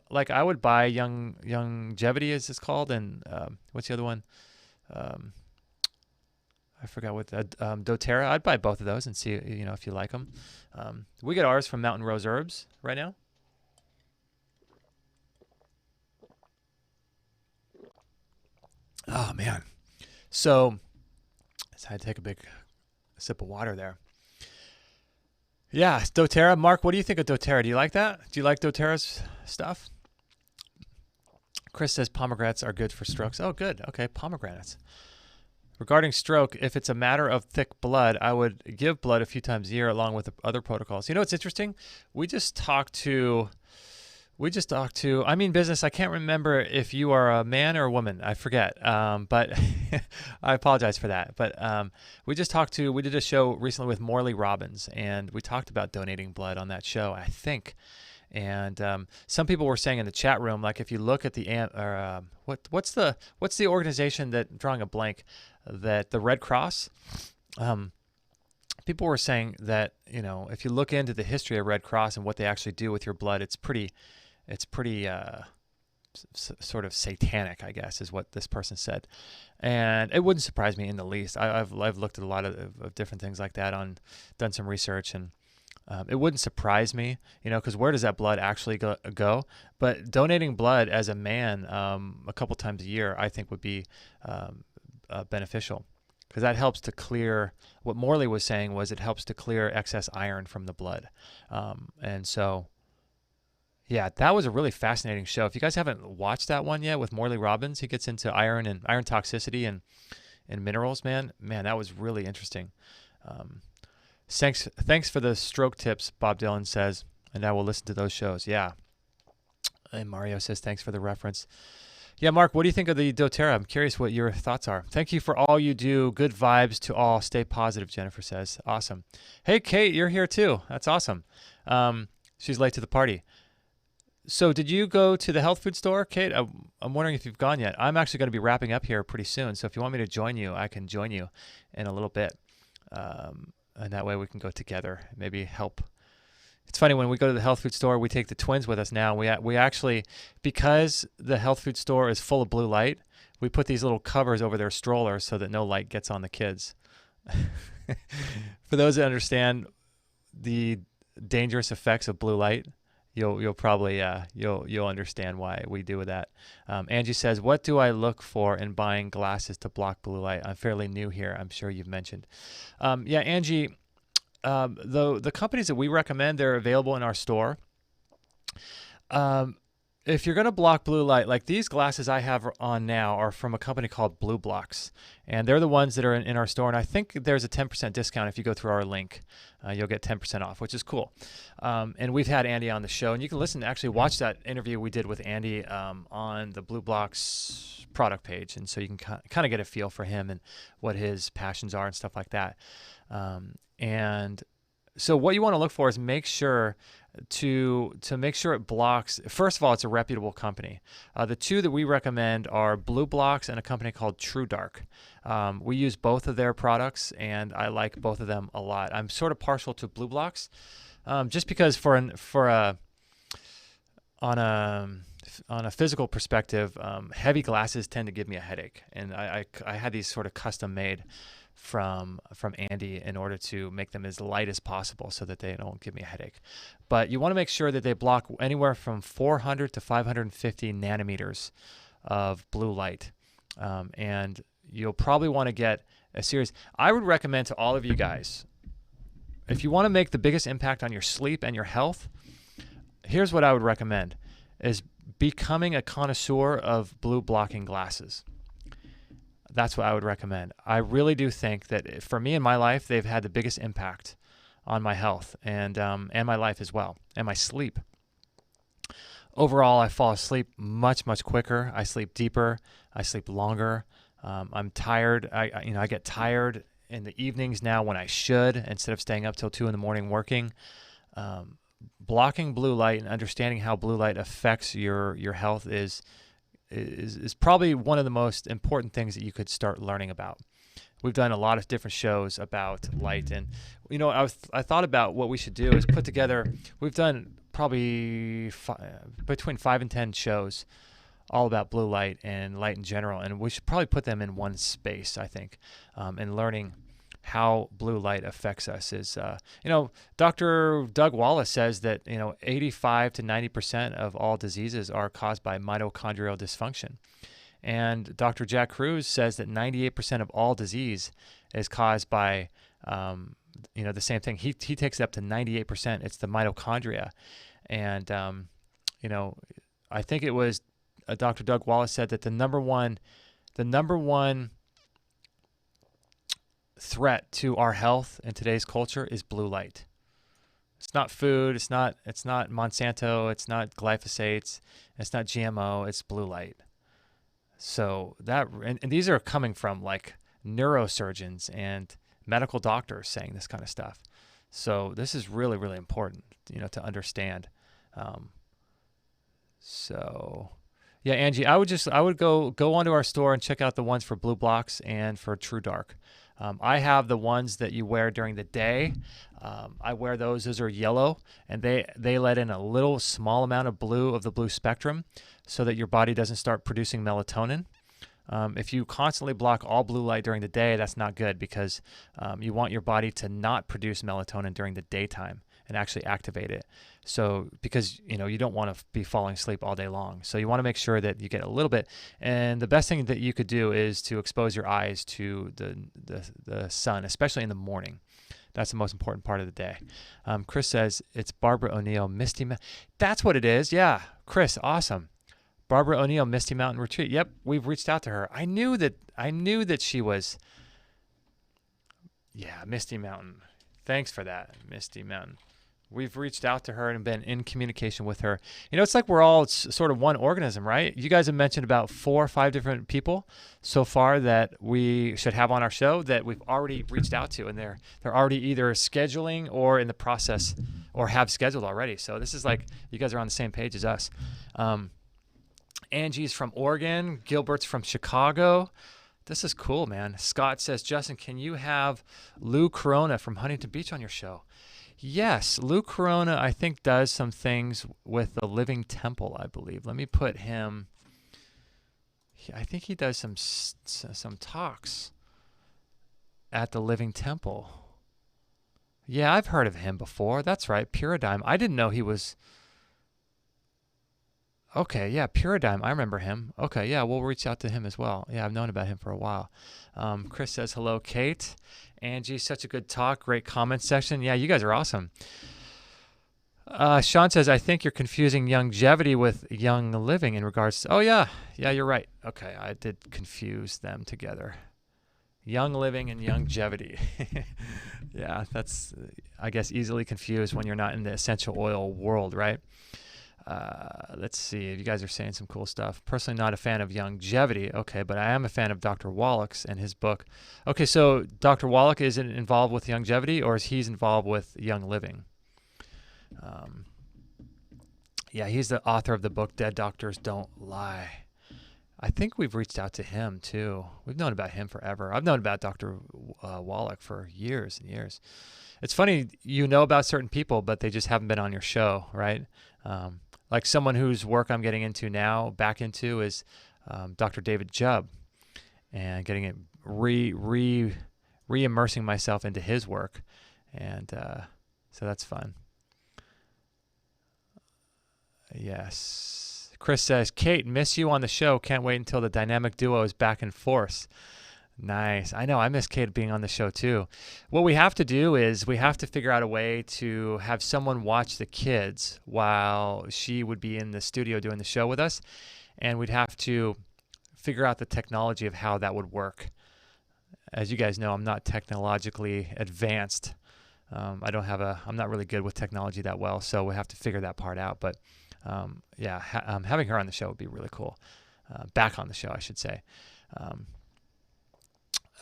like I would buy longevity, as it's called. And, what's the other one? I forgot what doTERRA. I'd buy both of those and see, if you like them. We get ours from Mountain Rose Herbs right now. Oh man. So I had to take a big sip of water there. Yeah, doTERRA. Mark, what do you think of doTERRA? Do you like that? Do you like doTERRA's stuff? Chris says pomegranates are good for strokes. Oh, good. Okay, pomegranates. Regarding stroke, if it's a matter of thick blood, I would give blood a few times a year along with the other protocols. It's interesting. We just talked to, I mean business. I can't remember if you are a man or a woman. I forget. But I apologize for that. But we did a show recently with Morley Robbins, and we talked about donating blood on that show, I think. And some people were saying in the chat room, like if you look at the what's the organization that, drawing a blank, that the Red Cross. People were saying that, if you look into the history of Red Cross and what they actually do with your blood, it's pretty sort of satanic, I guess, is what this person said. And it wouldn't surprise me in the least. I've looked at a lot of different things like that, done some research, and it wouldn't surprise me, because where does that blood actually go? But donating blood as a man a couple times a year, I think would be beneficial, because that helps to clear, what Morley was saying was it helps to clear excess iron from the blood. And so, yeah, that was a really fascinating show. If you guys haven't watched that one yet with Morley Robbins, he gets into iron and iron toxicity and minerals, man, that was really interesting. Thanks for the stroke tips, Bob Dylan says, and I will listen to those shows. Yeah. And Mario says, thanks for the reference. Yeah, Mark, what do you think of the doTERRA? I'm curious what your thoughts are. Thank you for all you do. Good vibes to all. Stay positive, Jennifer says. Awesome. Hey, Kate, you're here too. That's awesome. She's late to the party. So did you go to the health food store, Kate? I'm wondering if you've gone yet. I'm actually going to be wrapping up here pretty soon. So if you want me to join you, I can join you in a little bit. And that way we can go together, maybe help. It's funny, when we go to the health food store, we take the twins with us now. We actually, because the health food store is full of blue light, we put these little covers over their strollers so that no light gets on the kids. For those that understand the dangerous effects of blue light, you'll probably you'll understand why we do that. Angie says, what do I look for in buying glasses to block blue light? I'm fairly new here. I'm sure you've mentioned. Yeah, Angie, the companies that we recommend, they're available in our store. If you're going to block blue light, like these glasses I have on now are from a company called Blue Blocks, and they're the ones that are in our store. And I think there's a 10% discount if you go through our link. You'll get 10% off, which is cool. And we've had Andy on the show, and you can watch that interview we did with Andy on the Blue Blocks product page. And so you can kind of get a feel for him and what his passions are and stuff like that. And so what you want to look for is make sure to make sure it blocks. First of all, it's a reputable company. The two that we recommend are Blue Blocks and a company called True Dark. We use both of their products, and I like both of them a lot. I'm sort of partial to Blue Blocks, just because on a physical perspective, heavy glasses tend to give me a headache, and I had these sort of custom made from Andy in order to make them as light as possible so that they don't give me a headache. But you want to make sure that they block anywhere from 400 to 550 nanometers of blue light. And you'll probably want to get a series. I would recommend to all of you guys, if you want to make the biggest impact on your sleep and your health, here's what I would recommend, is becoming a connoisseur of blue blocking glasses. That's what I would recommend. I really do think that for me in my life, they've had the biggest impact on my health and my life as well, and my sleep. Overall, I fall asleep much, much quicker. I sleep deeper. I sleep longer. I'm tired. I get tired in the evenings now when I should, instead of staying up till 2 a.m. working. Blocking blue light and understanding how blue light affects your health is probably one of the most important things that you could start learning about. We've done a lot of different shows about light, and I thought about what we should do is put together. We've done probably between 5 and 10 shows all about blue light and light in general, and we should probably put them in one space, I think, and learning how blue light affects us is, Dr. Doug Wallace says that, 85 to 90% of all diseases are caused by mitochondrial dysfunction. And Dr. Jack Cruz says that 98% of all disease is caused by, the same thing. He takes it up to 98%. It's the mitochondria. And, I think it was Dr. Doug Wallace said that the number one threat to our health in today's culture is blue light. It's not food. It's not Monsanto. It's not glyphosates. It's not GMO. It's blue light. So and these are coming from like neurosurgeons and medical doctors saying this kind of stuff. So this is really, really important, to understand So yeah, Angie, I would go onto our store and check out the ones for blue blocks and for True Dark. I have the ones that you wear during the day. I wear those. Those are yellow, and they let in a little small amount of the blue spectrum, so that your body doesn't start producing melatonin. If you constantly block all blue light during the day, that's not good, because you want your body to not produce melatonin during the daytime and actually activate it. So because you don't want to be falling asleep all day long. So you want to make sure that you get a little bit. And the best thing that you could do is to expose your eyes to the sun, especially in the morning. That's the most important part of the day. Chris says it's Barbara O'Neill, Misty. That's what it is. Yeah, Chris, awesome. Barbara O'Neill, Misty Mountain Retreat. Yep, we've reached out to her. I knew that she was. Yeah, Misty Mountain. Thanks for that, Misty Mountain. We've reached out to her and been in communication with her. It's like we're all sort of one organism, right? You guys have mentioned about 4 or 5 different people so far that we should have on our show that we've already reached out to, and they're already either scheduling or in the process or have scheduled already. So this is like you guys are on the same page as us. Angie's from Oregon. Gilbert's from Chicago. This is cool, man. Scott says, Justin, can you have Lou Corona from Huntington Beach on your show? Yes, Lou Corona, I think, does some things with the Living Temple, I believe. Let me put him. I think he does some talks at the Living Temple. Yeah, I've heard of him before. That's right, Puridyme. I didn't know he was. Okay, yeah, Puridyme. I remember him. Okay, yeah, we'll reach out to him as well. Yeah, I've known about him for a while. Chris says, hello, Kate. Angie, such a good talk. Great comment section. Yeah, you guys are awesome. Sean says, I think you're confusing longevity with young living in regards to... Oh, yeah. Yeah, you're right. Okay, I did confuse them together. Young living and longevity. Yeah, that's, I guess, easily confused when you're not in the essential oil world, right? Let's see. You guys are saying some cool stuff. Personally, not a fan of longevity. Okay, but I am a fan of Dr. Wallach's and his book. Okay, so Dr. Wallach isn't involved with longevity, or is he involved with young living? Yeah, he's the author of the book Dead Doctors Don't Lie. I think we've reached out to him too. We've known about him forever. I've known about Dr. Wallach for years and years. It's funny, you know about certain people, but they just haven't been on your show, right? Like someone whose work I'm getting into now, back into, is Dr. David Jubb, and getting it re-immersing myself into his work, and so that's fun. Yes. Chris says, Kate, miss you on the show. Can't wait until the dynamic duo is back in force. Nice. I know. I miss Kate being on the show too. What we have to do is we have to figure out a way to have someone watch the kids while she would be in the studio doing the show with us. And we'd have to figure out the technology of how that would work. As you guys know, I'm not technologically advanced. I'm not really good with technology that well. So we have to figure that part out. But having her on the show would be really cool. Back on the show, I should say.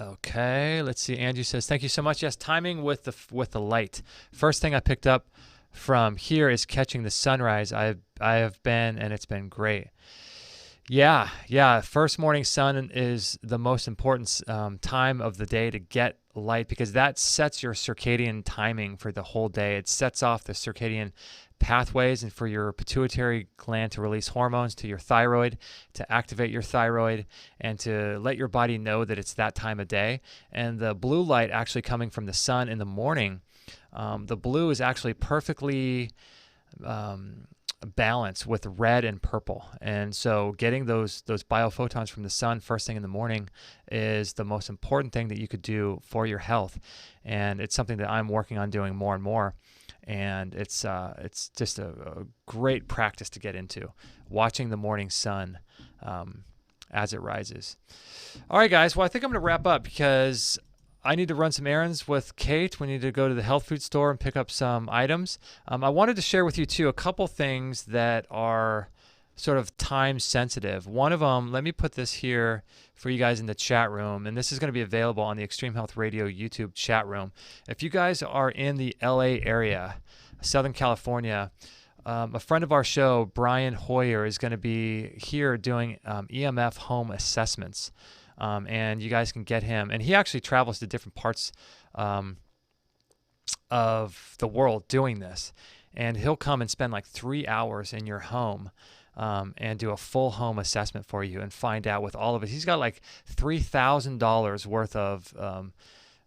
Okay, let's see. Angie says, thank you so much. Yes, timing with the light. First thing I picked up from here is catching the sunrise. I have been, and it's been great. Yeah. First morning sun is the most important time of the day to get light, because that sets your circadian timing for the whole day. It sets off the circadian pathways and for your pituitary gland to release hormones to your thyroid, to activate your thyroid, and to let your body know that it's that time of day. And the blue light actually coming from the sun in the morning, the blue is actually perfectly balanced with red and purple. And so getting those biophotons from the sun first thing in the morning is the most important thing that you could do for your health. And it's something that I'm working on doing more and more. And it's just a great practice to get into, watching the morning sun as it rises. All right, guys. Well, I think I'm going to wrap up because I need to run some errands with Kate. We need to go to the health food store and pick up some items. I wanted to share with you, too, a couple things that are sort of time sensitive. One of them, let me put this here for you guys in the chat room, and this is going to be available on the Extreme Health Radio YouTube chat room. If you guys are in the LA area, Southern California, a friend of our show, Brian Hoyer, is going to be here doing EMF Home Assessments. And you guys can get him. And he actually travels to different parts of the world doing this. And he'll come and spend like 3 hours in your home and do a full home assessment for you and find out with all of it. He's got like $3,000 worth of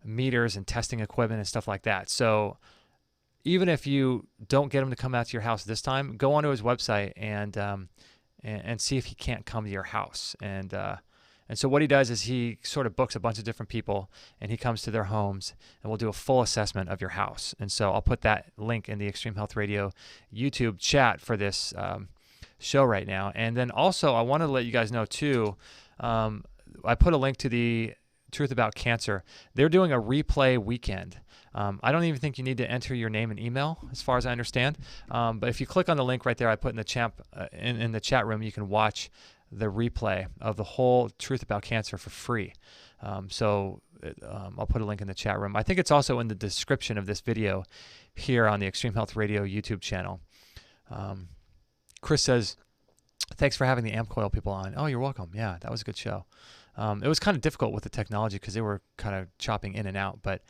meters and testing equipment and stuff like that. So even if you don't get him to come out to your house this time, go onto his website and see if he can't come to your house. And so what he does is he sort of books a bunch of different people, and he comes to their homes, and we'll do a full assessment of your house. And so I'll put that link in the Extreme Health Radio YouTube chat for this show right now. And then also I want to let you guys know too, I put a link to the Truth About Cancer. They're doing a replay weekend. I don't even think you need to enter your name and email, as far as I understand. But if you click on the link right there, I put in the in the chat room, you can watch the replay of the whole Truth About Cancer for free. I'll put a link in the chat room. I think it's also in the description of this video here on the Extreme Health Radio YouTube channel. Chris says, thanks for having the Ampcoil people on. Oh, you're welcome. Yeah, that was a good show. It was kind of difficult with the technology because they were kind of chopping in and out, but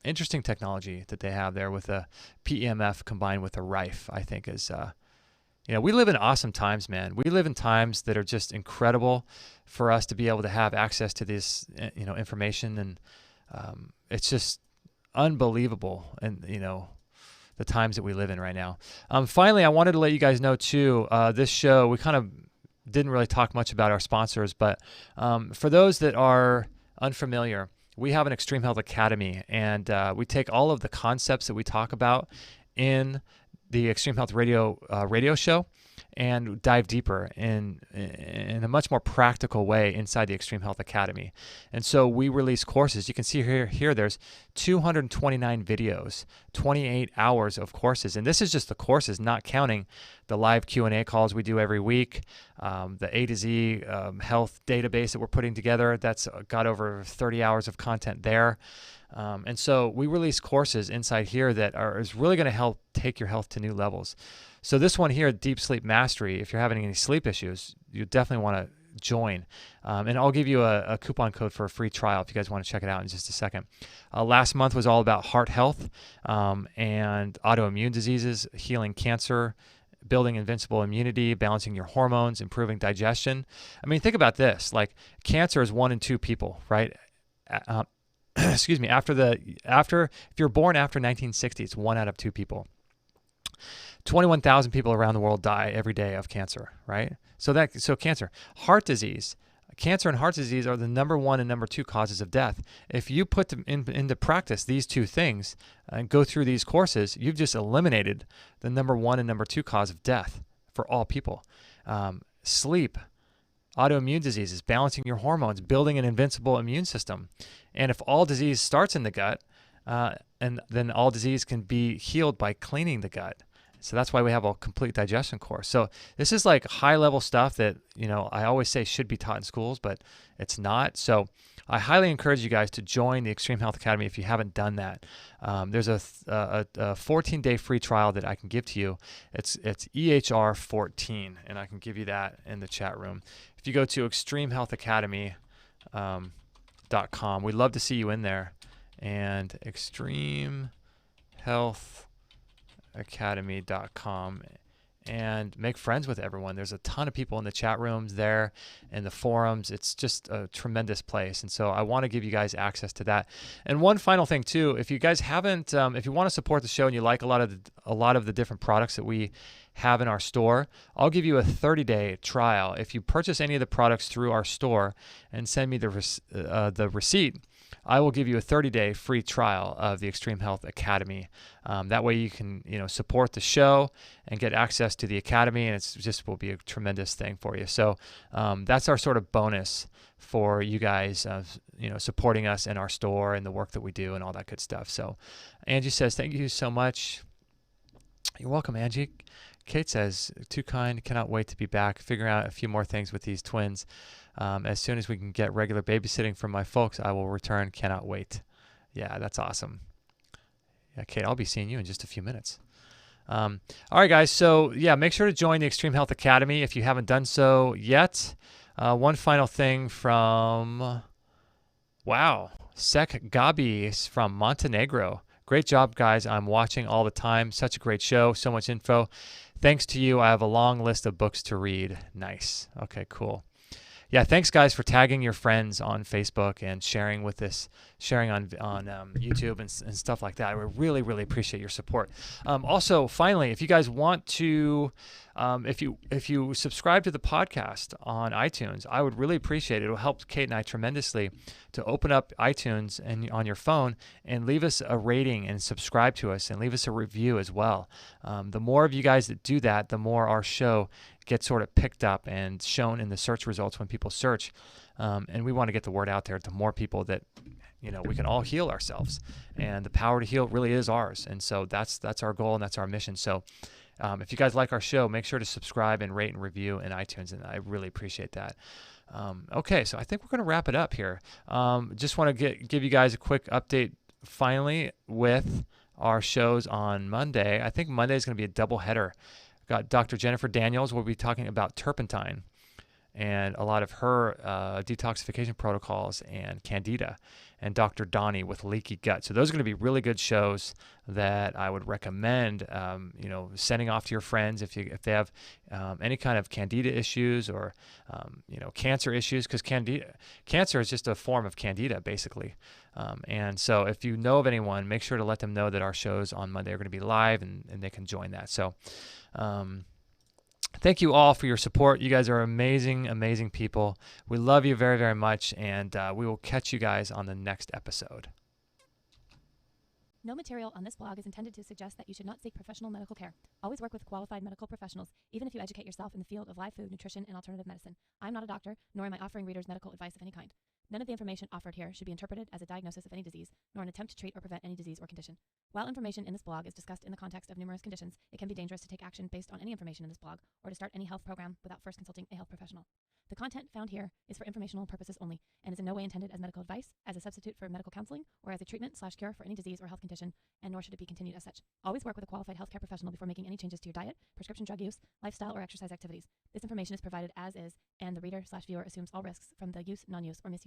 interesting technology that they have there with the PEMF combined with the Rife, I think is... we live in awesome times, man. We live in times that are just incredible for us to be able to have access to this, information, and it's just unbelievable. And the times that we live in right now. Finally, I wanted to let you guys know too. This show, we kind of didn't really talk much about our sponsors, but for those that are unfamiliar, we have an Extreme Health Academy, and we take all of the concepts that we talk about in the Extreme Health Radio show and dive deeper in a much more practical way inside the Extreme Health Academy. And so we release courses. You can see here there's 229 videos, 28 hours of courses. And this is just the courses, not counting the live Q&A calls we do every week, the A to Z health database that we're putting together. That's got over 30 hours of content there. And so we release courses inside here that is really going to help take your health to new levels. So this one here, Deep Sleep Mastery, if you're having any sleep issues, you definitely want to join. And I'll give you a coupon code for a free trial if you guys want to check it out in just a second. Last month was all about heart health and autoimmune diseases, healing cancer, building invincible immunity, balancing your hormones, improving digestion. I mean, think about this. Like, cancer is 1 in 2 people, right? Excuse me, if you're born after 1960, it's 1 out of 2 people. 21,000 people around the world die every day of cancer, right? So cancer, cancer and heart disease are the number 1 and number 2 causes of death. If you put them into practice, these 2 things, and go through these courses, you've just eliminated the number 1 and number 2 cause of death for all people. Sleep, autoimmune diseases, balancing your hormones, building an invincible immune system. And if all disease starts in the gut, and then all disease can be healed by cleaning the gut. So that's why we have a complete digestion course. So this is like high-level stuff that, I always say should be taught in schools, but it's not. So I highly encourage you guys to join the Extreme Health Academy if you haven't done that. There's a 14-day free trial that I can give to you. It's EHR 14, and I can give you that in the chat room. If you go to extremehealthacademy.com, we'd love to see you in there. And extremehealthacademy.com, and make friends with everyone. There's a ton of people in the chat rooms there and the forums. It's just a tremendous place. And so I want to give you guys access to that. And one final thing too, if you guys haven't, if you want to support the show and you like a lot of the different products that we have in our store, I'll give you a 30-day trial. If you purchase any of the products through our store and send me the receipt, I will give you a 30-day free trial of the Extreme Health Academy. That way you can, support the show and get access to the Academy, and it's just will be a tremendous thing for you. So that's our sort of bonus for you guys, supporting us in our store and the work that we do and all that good stuff. So Angie says, thank you so much. You're welcome, Angie. Kate says, too kind, cannot wait to be back, figuring out a few more things with these twins. As soon as we can get regular babysitting from my folks, I will return. Cannot wait. Yeah, that's awesome. Yeah, Kate, I'll be seeing you in just a few minutes. All right, guys. So yeah, make sure to join the Extreme Health Academy if you haven't done so yet. One final thing from, wow, Sek Gabi from Montenegro. Great job, guys. I'm watching all the time. Such a great show. So much info. Thanks to you, I have a long list of books to read. Nice. Okay, cool. Yeah, thanks guys for tagging your friends on Facebook and sharing on YouTube and stuff like that. I really, really appreciate your support. Also, finally, if you guys want to, if you subscribe to the podcast on iTunes, I would really appreciate it. It will help Kate and I tremendously to open up iTunes and on your phone and leave us a rating and subscribe to us and leave us a review as well. The more of you guys that do that, the more our show gets sort of picked up and shown in the search results when people search. And we want to get the word out there to more people that, we can all heal ourselves. And the power to heal really is ours. And so that's our goal and that's our mission. So if you guys like our show, make sure to subscribe and rate and review in iTunes. And I really appreciate that. Okay, so I think we're going to wrap it up here. Just want to give you guys a quick update finally with our shows on Monday. I think Monday is going to be a double header. Got Dr. Jennifer Daniels. We'll be talking about turpentine and a lot of her detoxification protocols and candida, and Dr. Donnie with leaky gut. So those are going to be really good shows that I would recommend, sending off to your friends if they have any kind of candida issues or cancer issues, because cancer is just a form of candida basically. And so if you know of anyone, make sure to let them know that our shows on Monday are going to be live and they can join that. So thank you all for your support. You guys are amazing, amazing people. We love you very, very much, and we will catch you guys on the next episode.
No material on this blog is intended to suggest that you should not seek professional medical care. Always work with qualified medical professionals, even if you educate yourself in the field of live food, nutrition, and alternative medicine. I'm not a doctor, nor am I offering readers medical advice of any kind. None of the information offered here should be interpreted as a diagnosis of any disease, nor an attempt to treat or prevent any disease or condition. While information in this blog is discussed in the context of numerous conditions, it can be dangerous to take action based on any information in this blog or to start any health program without first consulting a health professional. The content found here is for informational purposes only and is in no way intended as medical advice, as a substitute for medical counseling, or as a treatment/cure for any disease or health condition, and nor should it be continued as such. Always work with a qualified healthcare professional before making any changes to your diet, prescription drug use, lifestyle, or exercise activities. This information is provided as is, and the reader/viewer assumes all risks from the use, non-use, or misuse